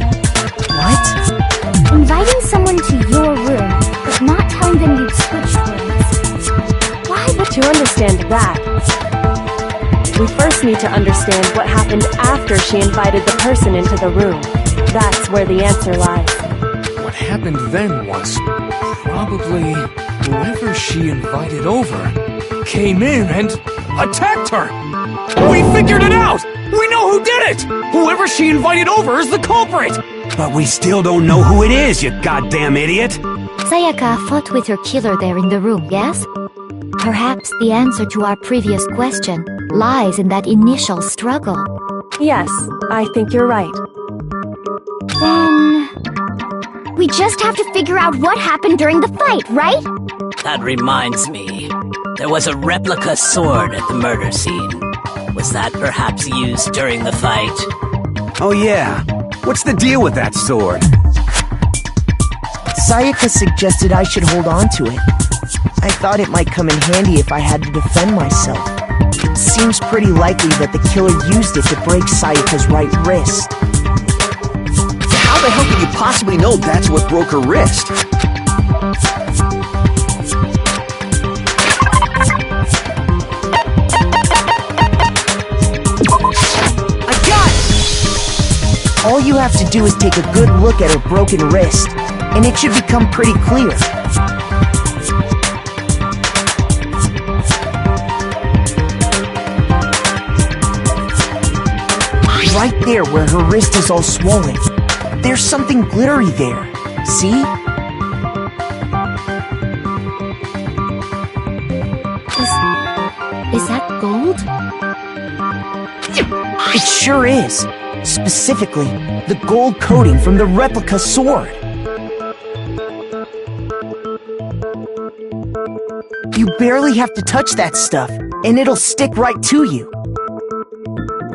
What? Inviting someone to your room, but not telling them you'd switched rooms. Why would to understand that, We first need to understand what happened after she invited the person into the room. That's where the answer lies. What happened then was probably whoever she invited over came in and attacked her. We figured it out! We know who did it! Whoever she invited over is the culprit! But we still don't know who it is, you goddamn idiot! Sayaka fought with her killer there in the room, yes? Perhaps the answer to our previous question lies in that initial struggle. Yes, I think you're right. Then... we just have to figure out what happened during the fight, right? That reminds me. There was a replica sword at the murder scene. Was that perhaps used during the fight? Oh yeah. What's the deal with that sword? Sayaka suggested I should hold on to it. I thought it might come in handy if I had to defend myself. It seems pretty likely that the killer used it to break Sayaka's right wrist. How the hell could you possibly know that's what broke her wrist? I got it! All you have to do is take a good look at her broken wrist, and it should become pretty clear. Right there where her wrist is all swollen, there's something glittery there. See? Is that gold? It sure is. Specifically, the gold coating from the replica sword. You barely have to touch that stuff, and it'll stick right to you.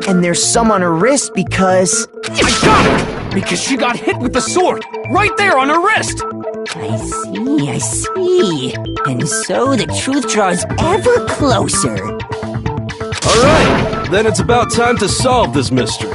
And there's some on her wrist because... I got it! Because she got hit with the sword! Right there on her wrist! I see. And so the truth draws ever closer. Alright, then it's about time to solve this mystery.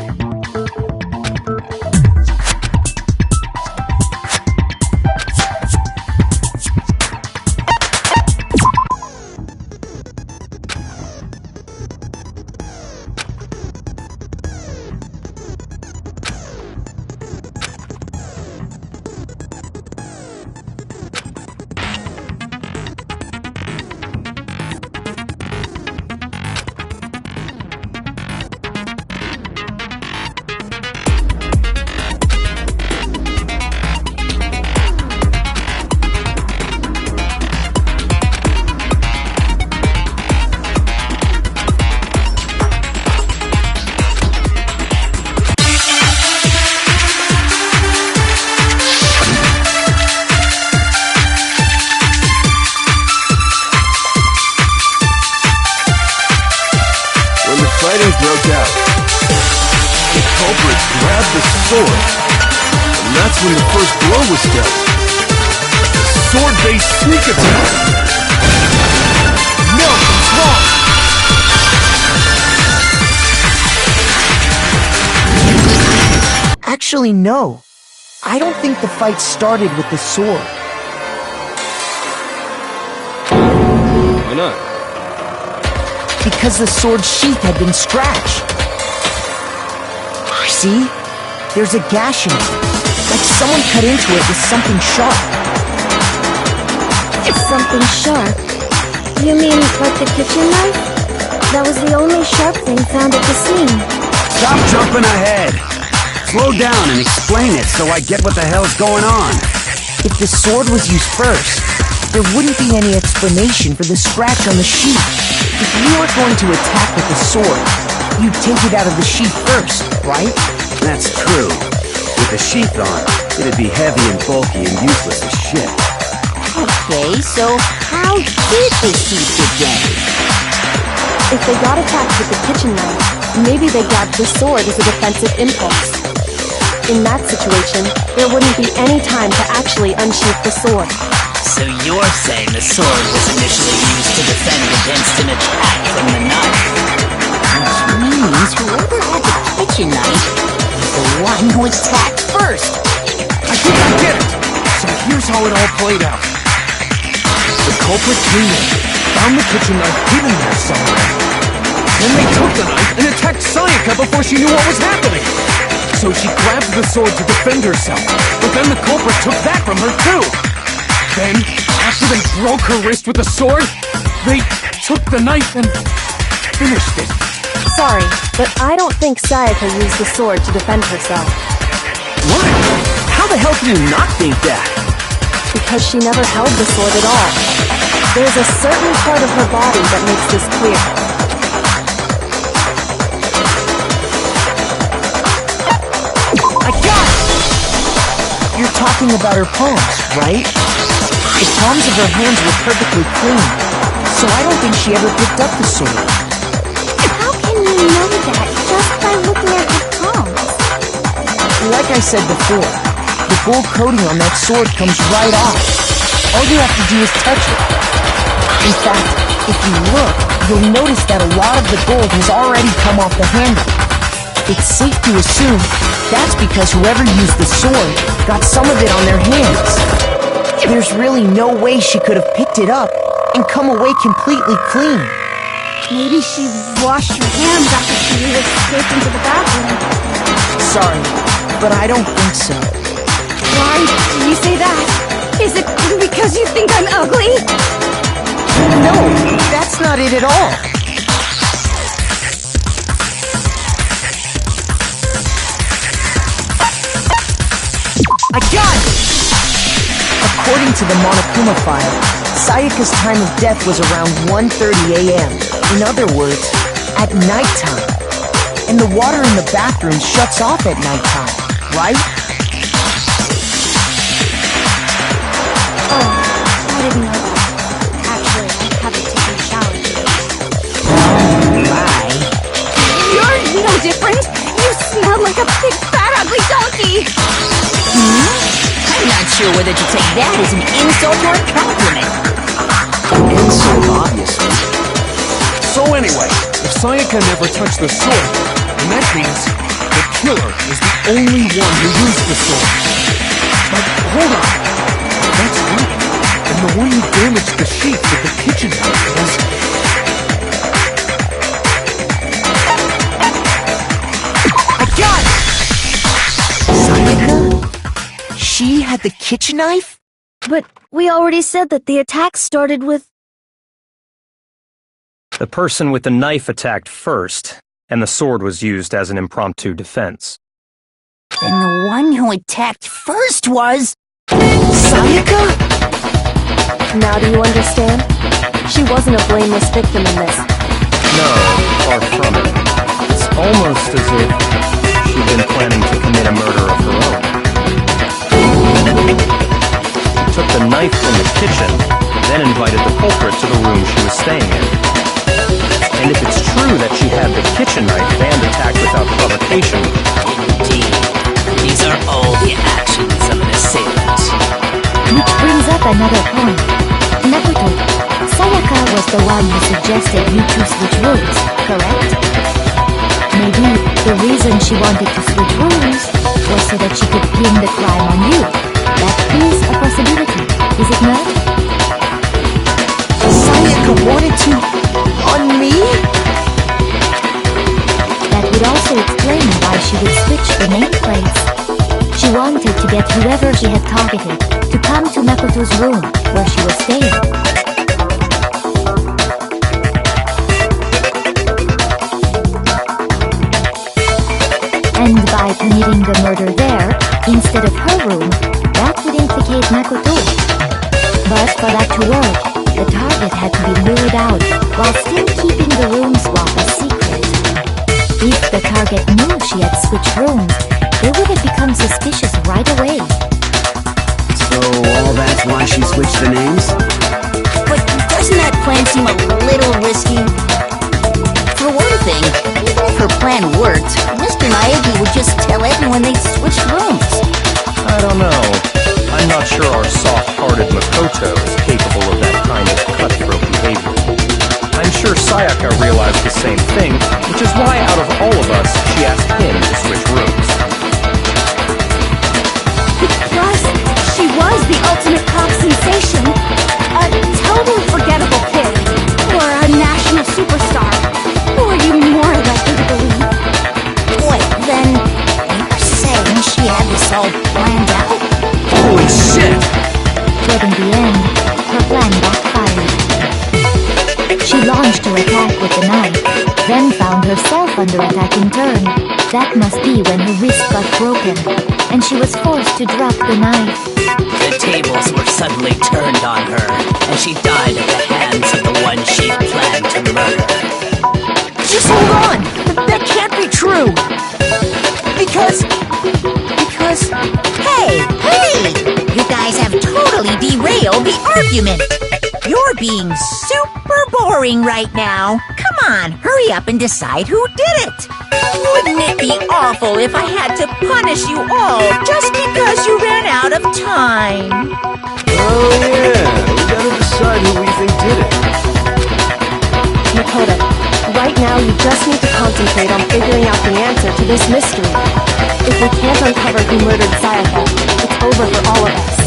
Broke out. The culprit grabbed the sword, and that's when the first blow was dealt. The sword-based sneak attack. No, it's wrong. Actually, no. I don't think the fight started with the sword. Why not? Because the sword sheath had been scratched. See? There's a gash in it. Like someone cut into it with something sharp. Something sharp? You mean like the kitchen knife? That was the only sharp thing found at the scene. Stop jumping ahead! Slow down and explain it so I get what the hell's going on. If the sword was used first, there wouldn't be any explanation for the scratch on the sheath. If you were going to attack with the sword, you'd take it out of the sheath first, right? That's true. With the sheath on, it'd be heavy and bulky and useless as shit. Okay, so how did the sheath get damaged? If they got attacked with the kitchen knife, maybe they grabbed the sword as a defensive impulse. In that situation, there wouldn't be any time to actually unsheath the sword. So you're saying the sword was initially used to defend against an attack from the knife? Which means whoever had the kitchen knife was the one who attacked first. I think I get it! So here's how it all played out. The culprit came in, found the kitchen knife hidden there somewhere. Then they took the knife and attacked Sayaka before she knew what was happening. So she grabbed the sword to defend herself, but then the culprit took that from her too. Then, after they broke her wrist with the sword, they took the knife and finished it. Sorry, but I don't think Sayaka used the sword to defend herself. What? How the hell can you not think that? Because she never held the sword at all. There's a certain part of her body that makes this clear. I got it! You're talking about her palms, right? The palms of her hands were perfectly clean, so I don't think she ever picked up the sword. How can you know that just by looking at her palms? Like I said before, the gold coating on that sword comes right off. All you have to do is touch it. In fact, if you look, you'll notice that a lot of the gold has already come off the handle. It's safe to assume that's because whoever used the sword got some of it on their hands. There's really no way she could have picked it up and come away completely clean. Maybe she washed her hands after she escaped into the bathroom. Sorry, but I don't think so. Why do you say that? Is it because you think I'm ugly? No, that's not it at all. I got it! According to the Monokuma file, Sayaka's time of death was around 1:30 a.m. In other words, at nighttime. And the water in the bathroom shuts off at nighttime, right? Oh, I didn't know that. Actually, I haven't taken a shower today. Bye. You're no different. You smell like a big fat ugly donkey. I'm not sure whether to take that as an insult or a compliment. Insult, obviously. So anyway, if Sayaka never touched the sword, then that means the killer is the only one who used the sword. But hold on. If that's right, then the one who damaged the sheep with the kitchen knife was... I got it! Sayaka? She had the kitchen knife? But we already said that the attack started with... The person with the knife attacked first, and the sword was used as an impromptu defense. Then the one who attacked first was... Sayaka? Now do you understand? She wasn't a blameless victim in this. No, far from it. It's almost as if she'd been planning to commit a murder of her own. She took the knife from the kitchen, then invited the culprit to the room she was staying in. And if it's true that she had the kitchen knife and attacked without provocation... Indeed. These are all the actions of an assailant. Which brings up another point. Makoto, Sayaka was the one who suggested you two switch rooms, correct? Maybe the reason she wanted to switch rooms was so that she could pin the crime on you. That is a possibility, is it not? Sayaka wanted to... on me? That would also explain why she would switch the nameplates. She wanted to get whoever she had targeted to come to Makoto's room where she was staying. And by committing the murder there, instead of her room, that would implicate Makoto. But for that to work, the target had to be lured out while still keeping the room swap a secret. If the target knew she had switched rooms, they would have become suspicious right away. So all that's why she switched the names? But doesn't that plan seem a little risky? For one thing, even if her plan worked, Mr. Naegi would just tell everyone they switched rooms. I don't know. I'm not sure our soft-hearted Makoto is capable of that kind of cutthroat behavior. I'm sure Sayaka realized the same thing, which is why out of all of us, she asked him to switch rooms. Plus, she was the ultimate pop sensation. A totally forgettable kid. Or a national superstar. Who are you and herself under attack in turn. That must be when her wrist got broken, and she was forced to drop the knife. The tables were suddenly turned on her, and she died at the hands of the one she planned to murder. Just hold on! That can't be true! Because... Hey! You guys have totally derailed the argument! You're being super boring right now. Come on, hurry up and decide who did it! Wouldn't it be awful if I had to punish you all just because you ran out of time? Oh yeah, we gotta decide who we think did it. Makoto, right now you just need to concentrate on figuring out the answer to this mystery. If we can't uncover who murdered Sayaka, it's over for all of us.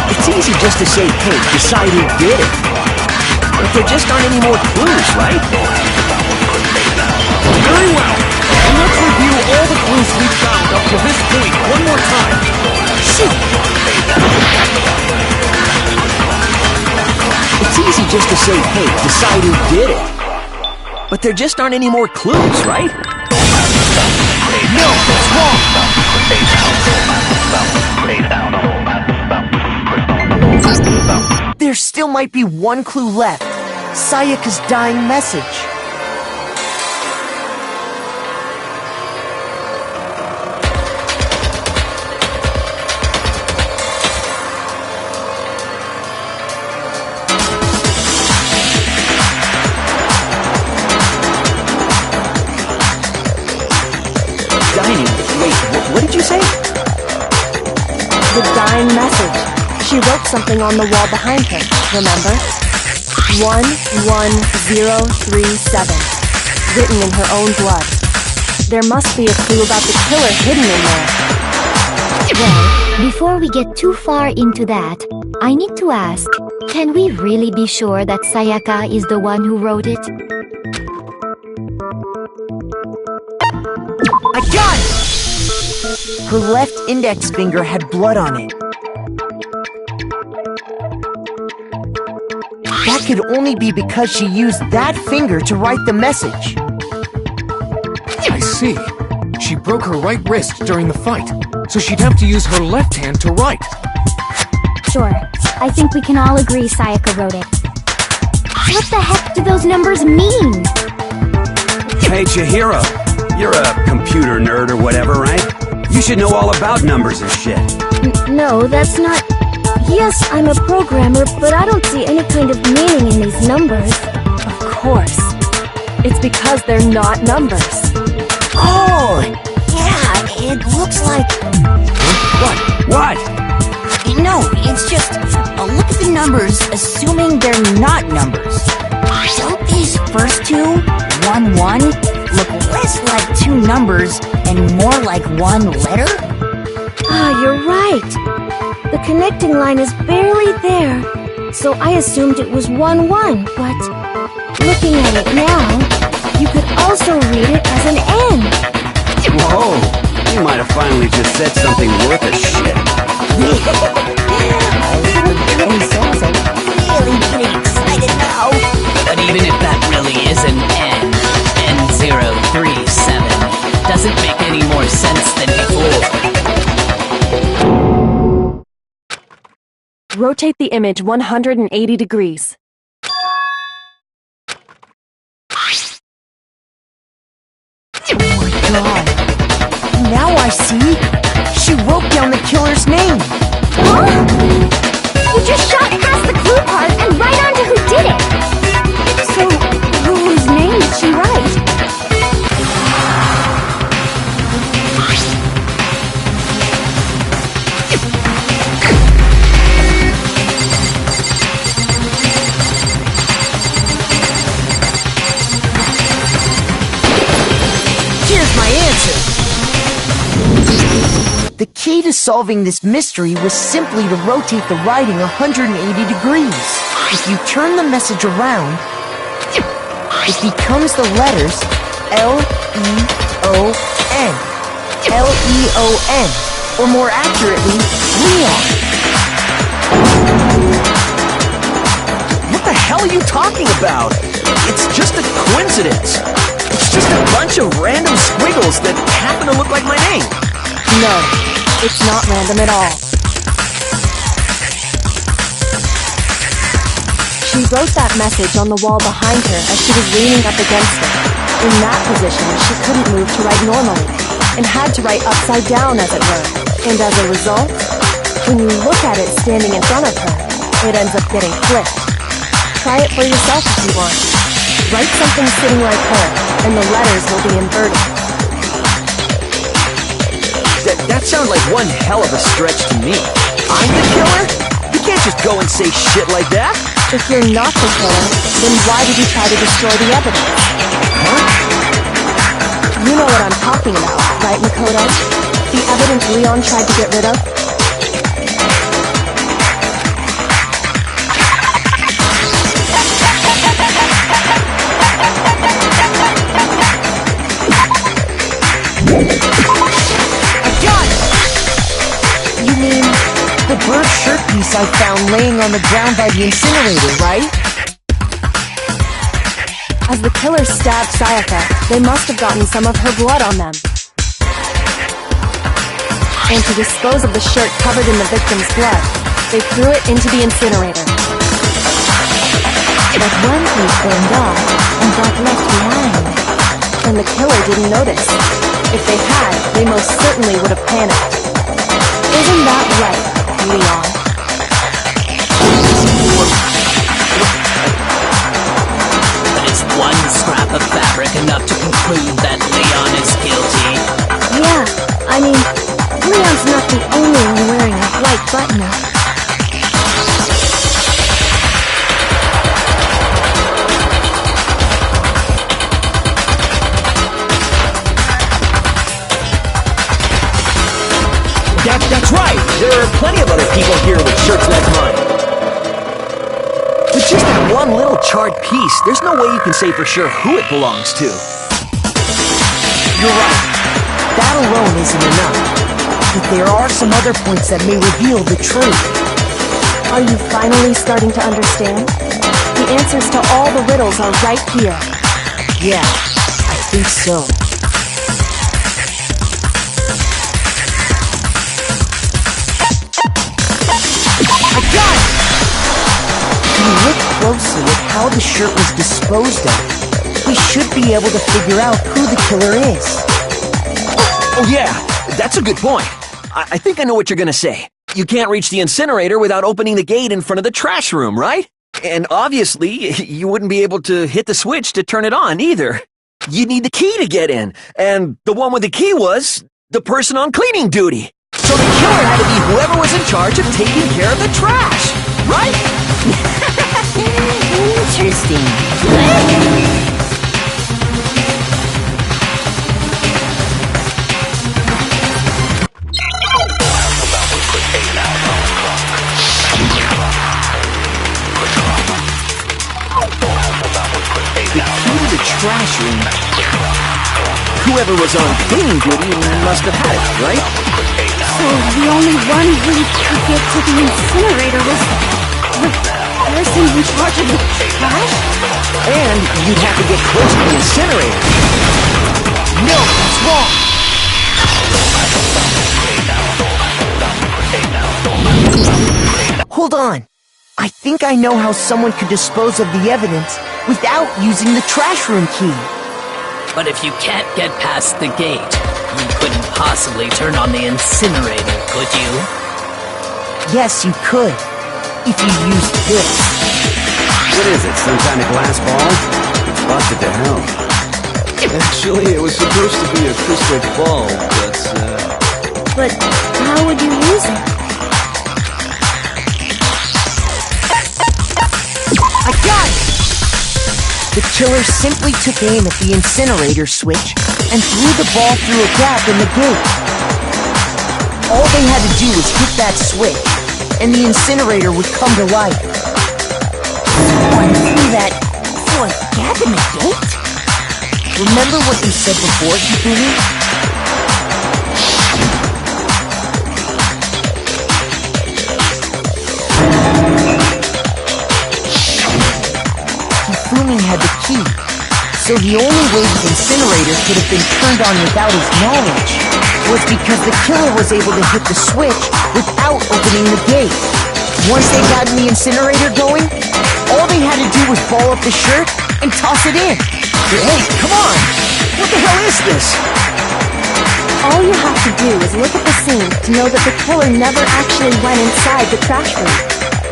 It's easy just to say, hey, decide who did it. But there just aren't any more clues, right? Very well. And let's review all the clues we've found up to this point one more time. Shoot! It's easy just to say, hey, decide who did it. But there just aren't any more clues, right? No, that's wrong! There still might be one clue left. Sayaka's dying message. Wait, what did you say? The dying message. She wrote something on the wall behind her, remember? 11037. Written in her own blood. There must be a clue about the killer hidden in there. Well, before we get too far into that, I need to ask, can we really be sure that Sayaka is the one who wrote it? I got it! Her left index finger had blood on it. That could only be because she used that finger to write the message. I see. She broke her right wrist during the fight, so she'd have to use her left hand to write. Sure. I think we can all agree Sayaka wrote it. What the heck do those numbers mean? Hey, Chihiro. You're a computer nerd or whatever, right? You should know all about numbers and shit. No, that's not... Yes, I'm a programmer, but I don't see any kind of meaning in these numbers. Of course. It's because they're not numbers. Oh, yeah, it looks like... What? No, it's just... look at the numbers, assuming they're not numbers. Don't these first two, 1, 1, look less like two numbers and more like one letter? Ah, you're right. The connecting line is barely there, so I assumed it was 1, 1, but looking at it now, you could also read it as an N. Whoa, you might have finally just said something worth a shit. Really getting excited now. But even if that really is an N, N037 doesn't make any more sense than before. Rotate the image 180 degrees. Oh my god. Now I see. She wrote down the killer's name. Huh? You just shot past the clue part and right onto who did it. So, whose name did she write? Here's my answer. The key to solving this mystery was simply to rotate the writing 180 degrees. If you turn the message around, it becomes the letters L-E-O-N. L-E-O-N. Or more accurately, Leon. What the hell are you talking about? It's just a coincidence. It's just a bunch of random squiggles that happen to look like my name. No, it's not random at all. She wrote that message on the wall behind her as she was leaning up against it. In that position, she couldn't move to write normally, and had to write upside down, as it were. And as a result, when you look at it standing in front of her, it ends up getting flipped. Try it for yourself if you want. Write something sitting like her, and the letters will be inverted. That sounds like one hell of a stretch to me. I'm the killer? You can't just go and say shit like that. If you're not the killer, then why did you try to destroy the evidence? Huh? You know what I'm talking about, right, Makoto? The evidence Leon tried to get rid of? You mean the bird shirt piece I found laying on the ground by the incinerator, right? As the killer stabbed Sayaka, they must have gotten some of her blood on them. And to dispose of the shirt covered in the victim's blood, they threw it into the incinerator. But one piece burned off and got left behind. And the killer didn't notice. If they had, they most certainly would have panicked. Isn't that right, Leon? But is one scrap of fabric enough to conclude that Leon is guilty? Yeah, I mean, Leon's not the only one wearing a white button-up. That's right! There are plenty of other people here with shirts like mine. With just that one little charred piece, there's no way you can say for sure who it belongs to. You're right. That alone isn't enough. But there are some other points that may reveal the truth. Are you finally starting to understand? The answers to all the riddles are right here. Yeah, I think so. If you look closely at how the shirt was disposed of, we should be able to figure out who the killer is. Oh yeah, that's a good point. I think I know what you're gonna say. You can't reach the incinerator without opening the gate in front of the trash room, right? And obviously, you wouldn't be able to hit the switch to turn it on either. You'd need the key to get in, and the one with the key was the person on cleaning duty. So the killer had to be whoever was in charge of taking care of the trash, right? Interesting. The key to the trash room. Whoever was on cleaning duty must have had it, right? So the only one who could get to the incinerator was the person in charge of the trash? And you'd have to get close to the incinerator. No, that's wrong. Hold on. I think I know how someone could dispose of the evidence without using the trash room key. But if you can't get past the gate, you couldn't possibly turn on the incinerator, could you? Yes, you could. If you used this. What is it, some kind of glass ball? It's busted to hell. Actually, it was supposed to be a crystal ball, But how would you use it? I got it! The killer simply took aim at the incinerator switch and threw the ball through a gap in the gate. All they had to do was hit that switch, and the incinerator would come to life. Through that foot. gap in the gate? Remember what you said before, Hifumi? Hifumi had the key, so the only way the incinerator could have been turned on without his knowledge was because the killer was able to hit the switch without opening the gate. Once they got the incinerator going, all they had to do was ball up the shirt and toss it in. Hey, come on! What the hell is this? All you have to do is look at the scene to know that the killer never actually went inside the trash room.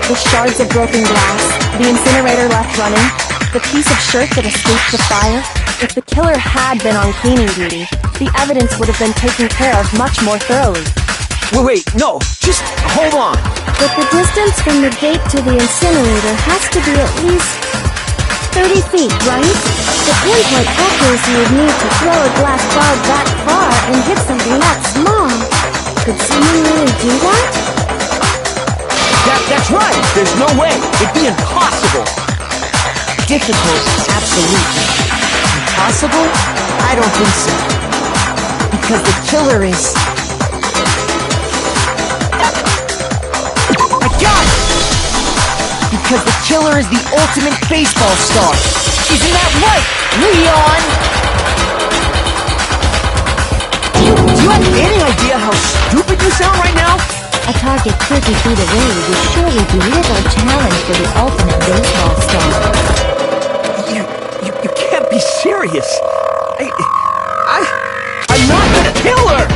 The shards of broken glass, the incinerator left running, the piece of shirt that escaped the fire. If the killer had been on cleaning duty, the evidence would have been taken care of much more thoroughly. Wait, no, just hold on. But the distance from the gate to the incinerator has to be at least 30 feet, right? The pinpoint accuracy would need to throw a glass ball that far and hit something that small. Could someone really do that? That's right. There's no way. It'd be impossible. Difficult, absolutely. Impossible? I don't think so. Because the killer is... I got it! Because the killer is the ultimate baseball star. Isn't that right, Leon? Do you have any idea how stupid you sound right now? A target 30 feet away would surely be little challenge for the ultimate baseball star. You can't be serious. I'm not the killer!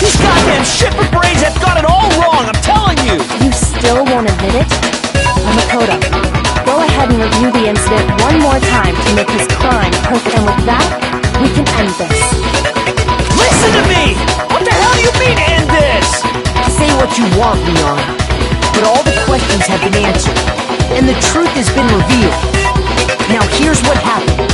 These goddamn shipper brains have got it all wrong, I'm telling you! You still won't admit it? Makoto, go ahead and review the incident one more time to make his crime perfect, and with that, we can end this. Listen to me! What the hell do you mean, end this? Say what you want, Leon, but all the questions have been answered, and the truth has been revealed. Now here's what happened.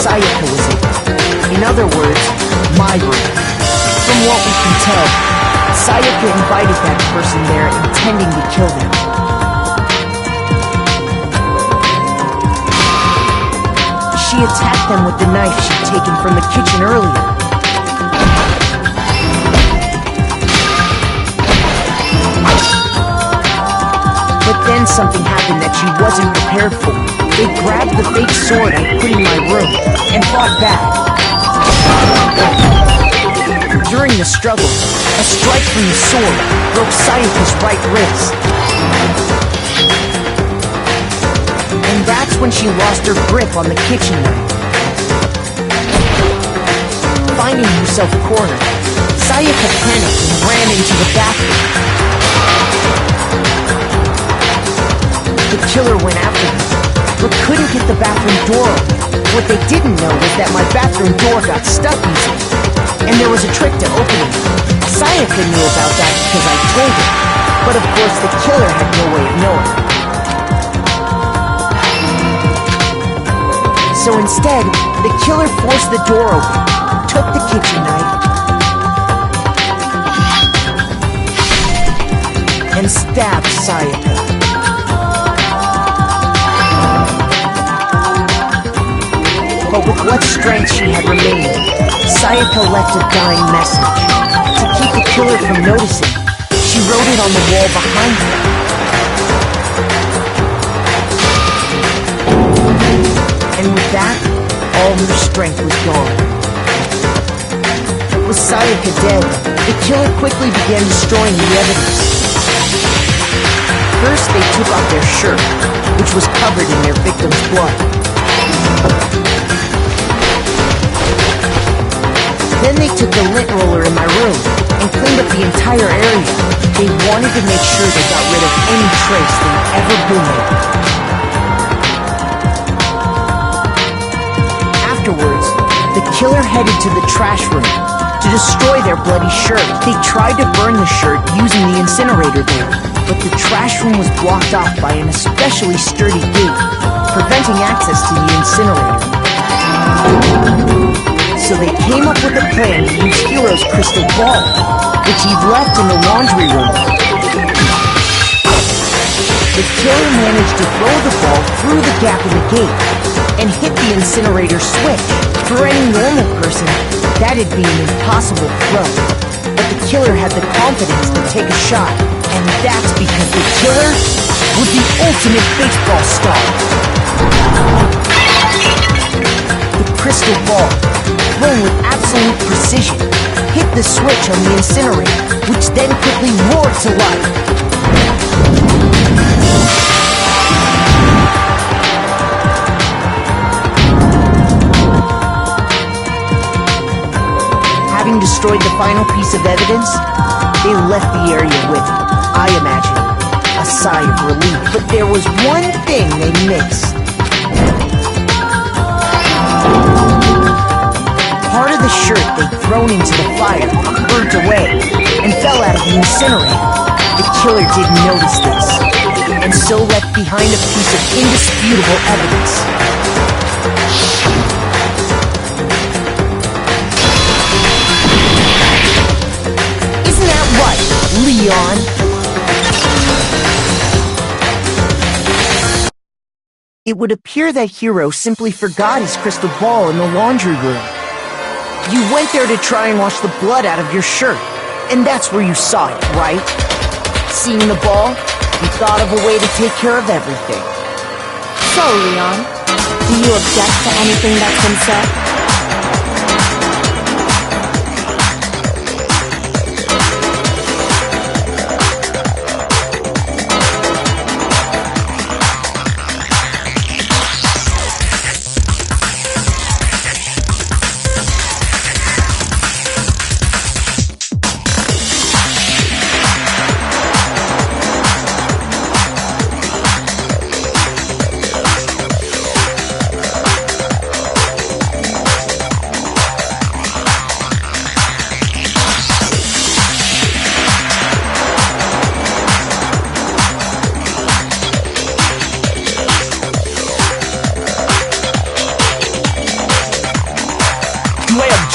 Sayaka was in. In other words, my room. From what we can tell, Sayaka invited that person there intending to kill them. She attacked them with the knife she'd taken from the kitchen earlier. But then something happened that she wasn't prepared for. They grabbed the fake sword I put in my room and fought back. During the struggle, a strike from the sword broke Sayaka's right wrist. And that's when she lost her grip on the kitchen knife. Finding herself cornered, Sayaka panicked and ran into the bathroom. The killer went after them, but couldn't get the bathroom door open. What they didn't know was that my bathroom door got stuck easily, and there was a trick to opening it. Sayaka knew about that because I told her, but of course the killer had no way of knowing. So instead, the killer forced the door open, took the kitchen knife, and stabbed Sayaka. But with what strength she had remained, Sayaka left a dying message. To keep the killer from noticing, she wrote it on the wall behind her. And with that, all her strength was gone. With Sayaka dead, the killer quickly began destroying the evidence. First, they took off their shirt, which was covered in their victim's blood. Then they took the lint roller in my room and cleaned up the entire area. They wanted to make sure they got rid of any trace they'd ever been there. Afterwards, the killer headed to the trash room to destroy their bloody shirt. They tried to burn the shirt using the incinerator there, but the trash room was blocked off by an especially sturdy gate, preventing access to the incinerator. So they came up with a plan to use Hiro's crystal ball, which he'd left in the laundry room. The killer managed to throw the ball through the gap in the gate and hit the incinerator switch. For any normal person, that'd be an impossible throw. But the killer had the confidence to take a shot, and that's because the killer was the ultimate baseball star. The crystal ball, thrown with absolute precision, hit the switch on the incinerator, which then quickly roared to life. Having destroyed the final piece of evidence, they left the area with, I imagine, a sigh of relief. But there was one thing they missed. Part of the shirt they'd thrown into the fire burnt away and fell out of the incinerator. The killer didn't notice this, and so left behind a piece of indisputable evidence. Isn't that right, Leon? It would appear that Hiro simply forgot his crystal ball in the laundry room. You went there to try and wash the blood out of your shirt, and that's where you saw it, right? Seeing the ball, you thought of a way to take care of everything. So, Leon, do you object to anything that's been said?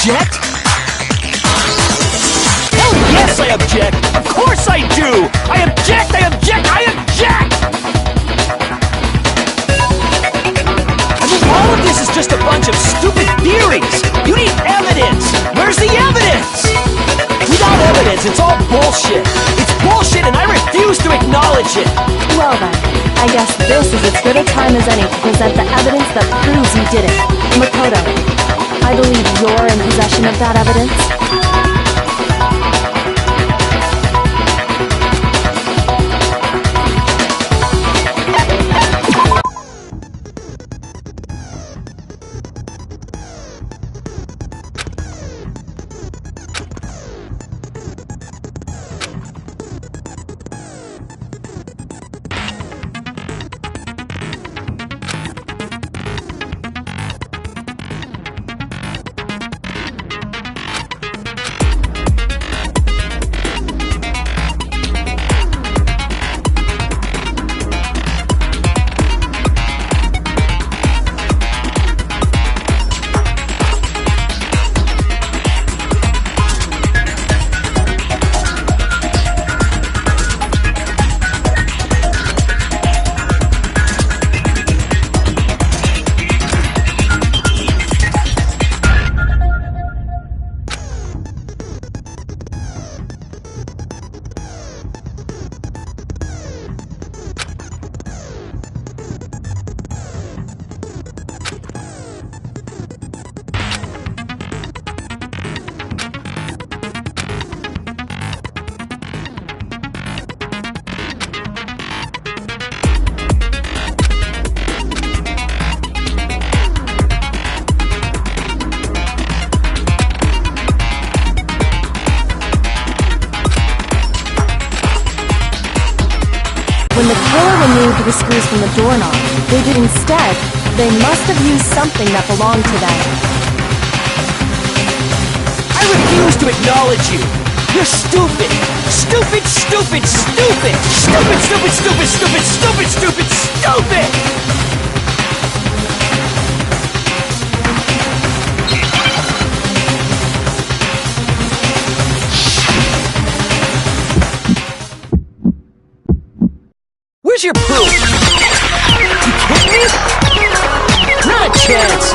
object? Hell yes, I object! Of course I do! I object! I object! I object! I mean, all of this is just a bunch of stupid theories! You need evidence! Where's the evidence? Without evidence, it's all bullshit! It's bullshit and I refuse to acknowledge it! Well then, I guess this is as good a time as any to present the evidence that proves you did it. Makoto, I believe you're in possession of that evidence. When the killer removed the screws from the doorknob, they must have used something that belonged to them. I refuse to acknowledge you! You're stupid! Stupid, stupid, stupid! Stupid, stupid, stupid, stupid, stupid, stupid, stupid! Where's your proof? You kidding me? Not a chance!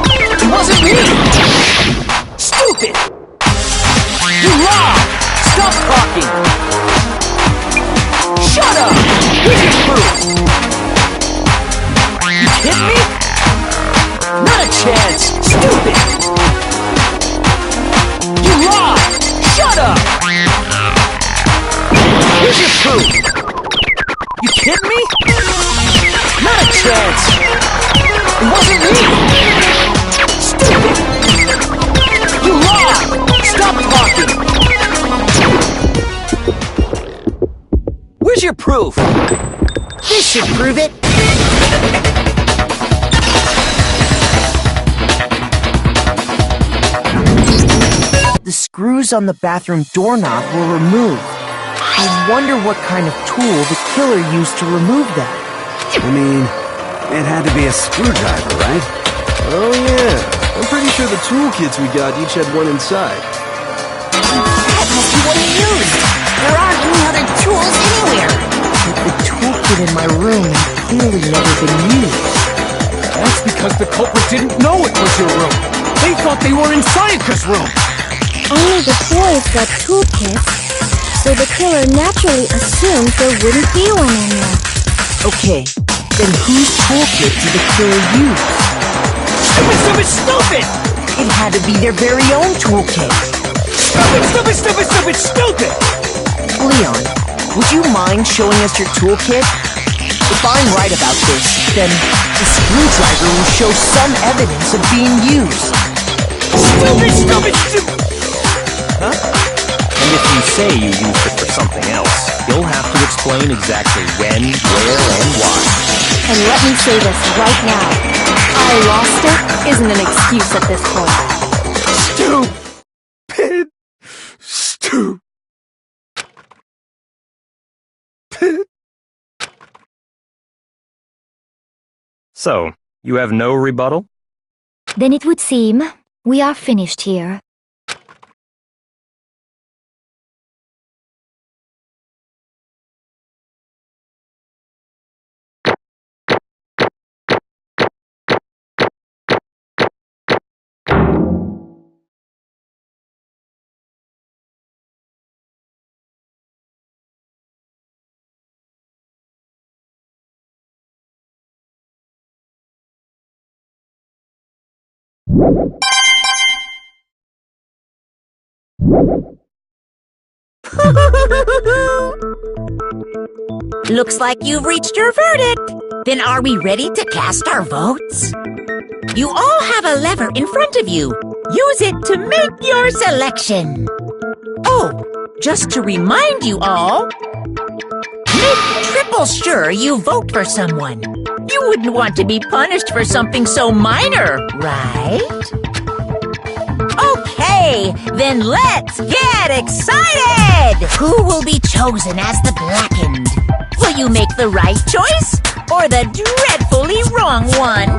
It wasn't me! Stupid! You lied! Stop talking! Shut up! Where's your proof? You kidding me? Not a chance! Stupid! You lied! Shut up! Where's your proof? You kidding me? Not a chance! It wasn't me! Stupid! You lied! Stop talking! Where's your proof? This should prove it! The screws on the bathroom doorknob were removed. I wonder what kind of tool the killer used to remove that. I mean, it had to be a screwdriver, right? Oh yeah, I'm pretty sure the toolkits we got each had one inside. That must be what he used. There aren't any other tools anywhere. But the toolkit in my room had clearly never been used. That's because the culprit didn't know it was your room. They thought they were in Sayaka's room. Only the boys got toolkits, so the killer naturally assumed there wouldn't be one in there. Okay, then whose toolkit did the killer use? Stupid, stupid, stupid! It had to be their very own toolkit. Stupid, stupid, stupid, stupid, stupid! Leon, would you mind showing us your toolkit? If I'm right about this, then the screwdriver will show some evidence of being used. Stupid, stupid, stupid! Huh? And if you say you used it for something else, you'll have to explain exactly when, where, and why. And let me say this right now. I lost it isn't an excuse at this point. Stupid! Stupid! So, you have no rebuttal? Then it would seem We are finished here. Looks like you've reached your verdict. Then are we ready to cast our votes? You all have a lever in front of you. Use it to make your selection. Oh, just to remind you all, make triple sure you vote for someone. You wouldn't want to be punished for something so minor, right? Okay, then let's get excited! Who will be chosen as the Blackened? Will you make the right choice or the dreadfully wrong one?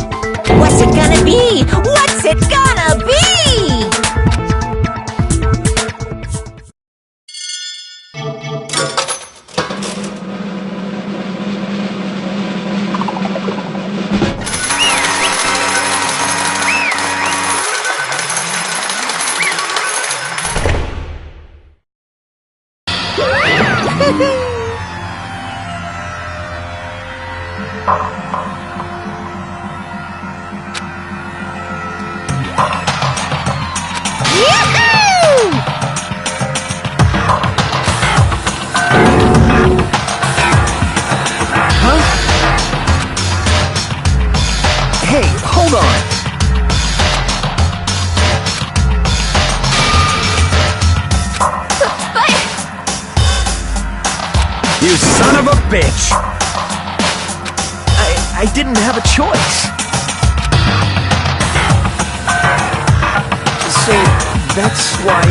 What's it gonna be? What's it gonna be? Hey, hold on! You son of a bitch! I didn't have a choice. So, that's why...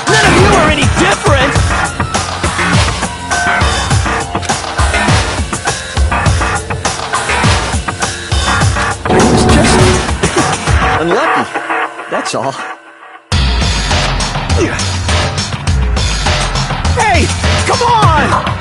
None of you are any different! Unlucky, that's all. Hey, come on!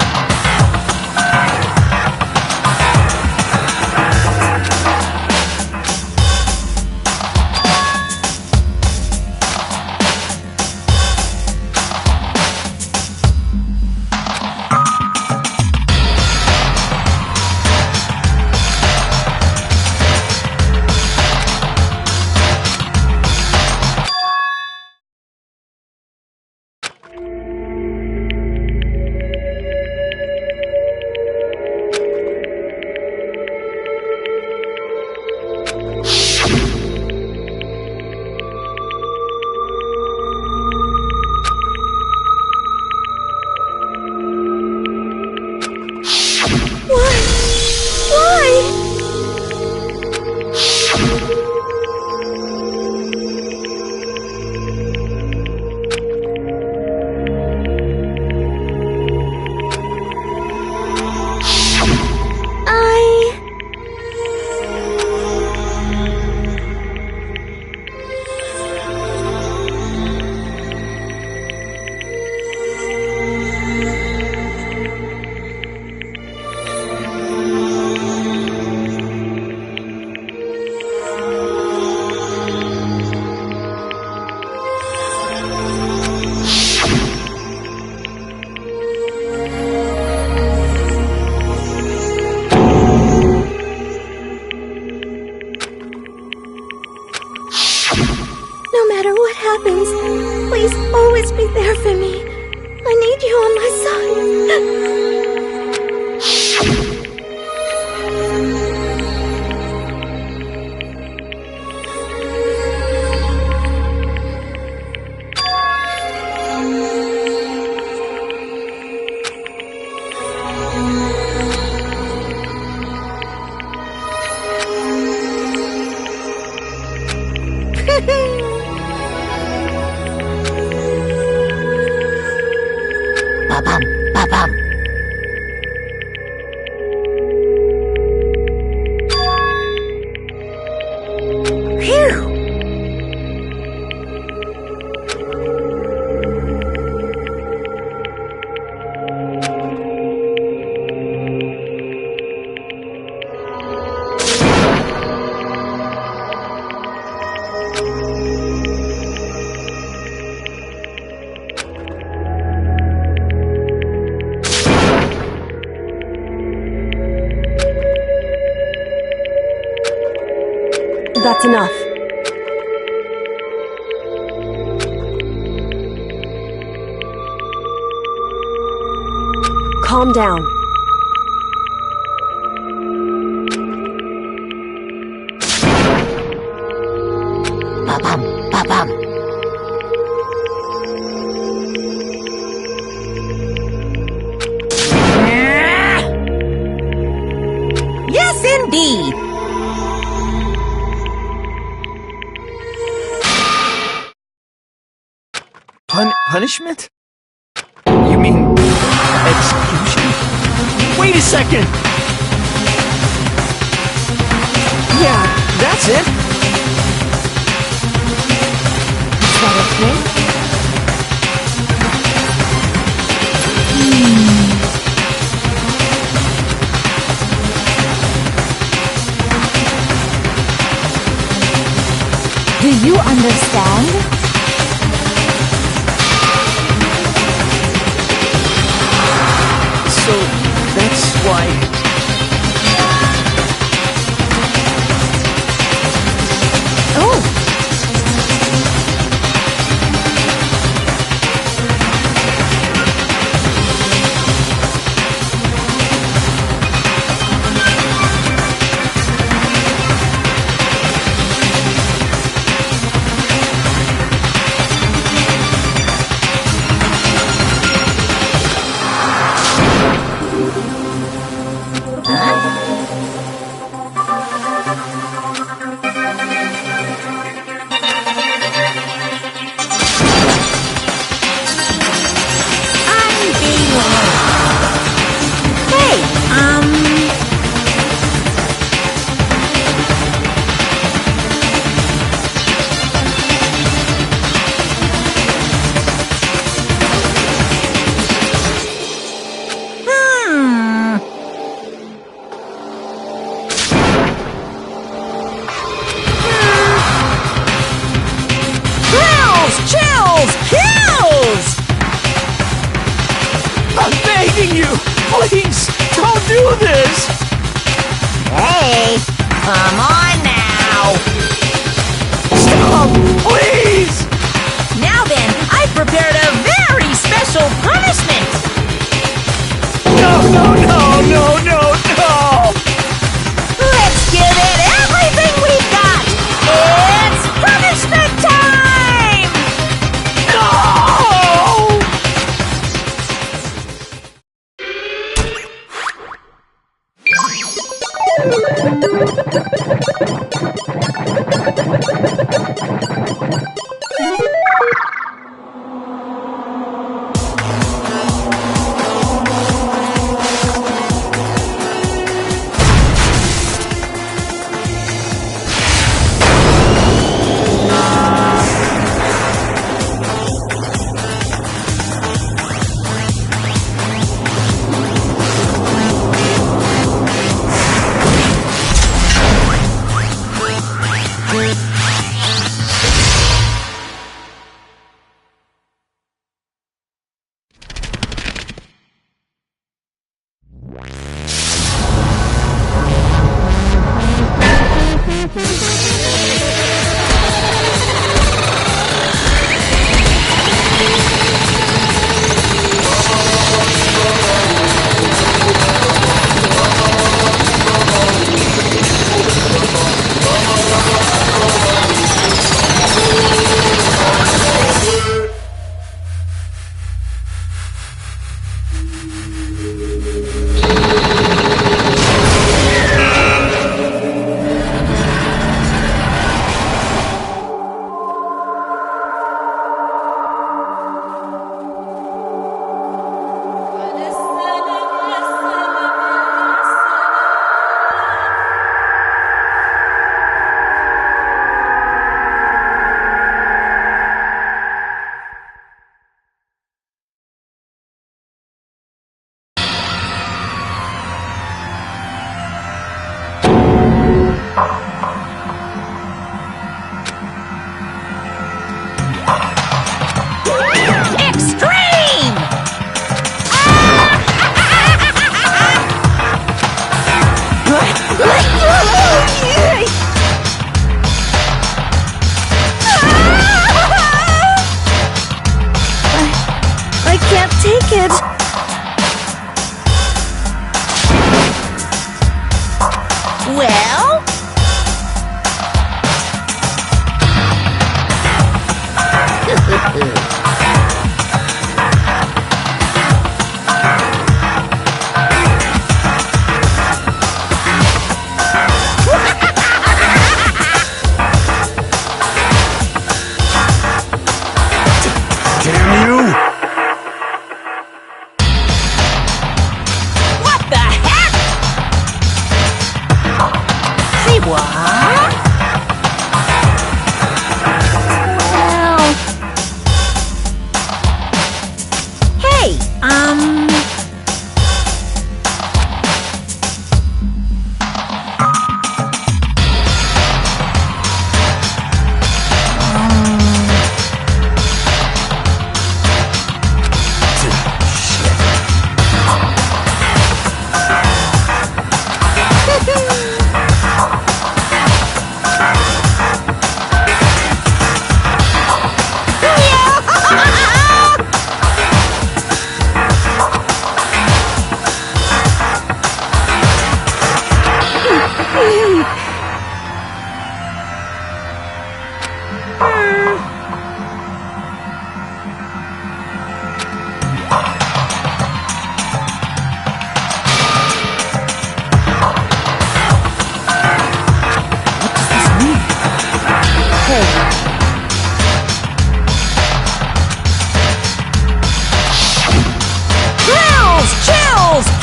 No matter what happens, please always be there for me. I need you on my side. Ba-bum, ba-bum. That's enough. Calm down. Ba-bum, ba-bum. Yes, indeed. Punishment? You mean execution? Wait a second! Yeah, that's it. Is that okay? Do you understand? So, that's why... Oh! Please, don't do this! Hey, come on now! Stop, please! Now then, I've prepared a very special punishment! No, no, no, no, no, no! Let's give it everything we've got! It's punishment time! No! Well? Damn you! What the heck? Say what? Well... Hey,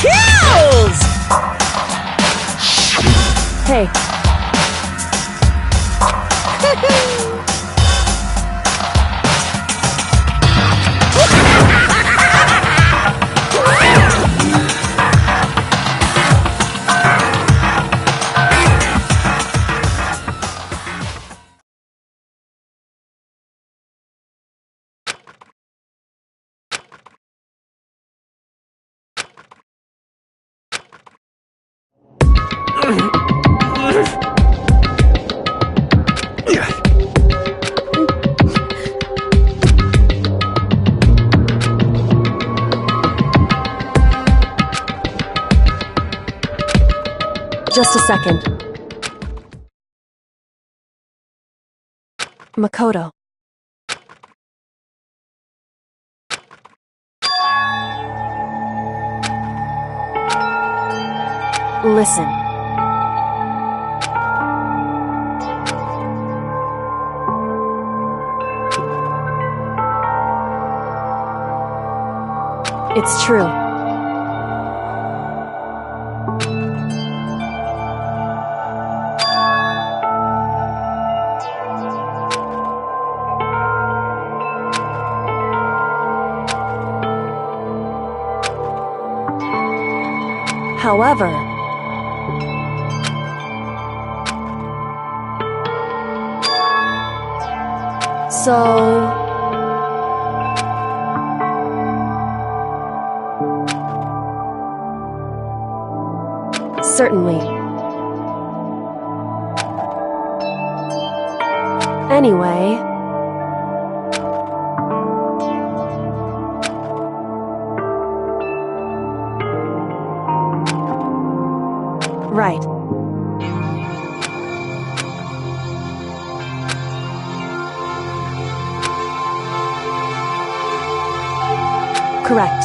Kills! Hey. Just a second. Makoto. Listen. It's true. However, certainly. Anyway, right. Correct.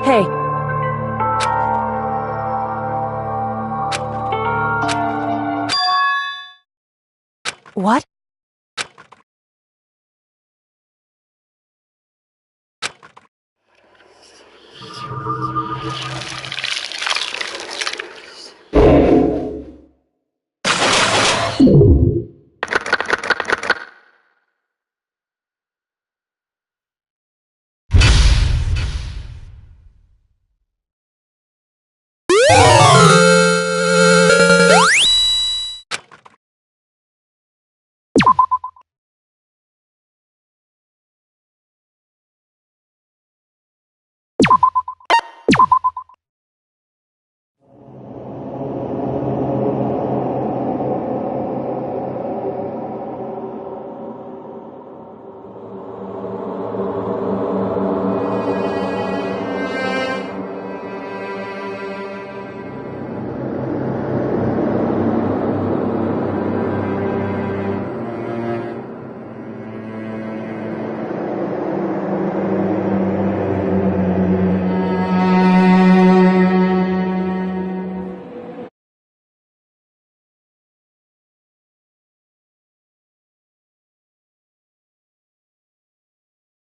Hey. What?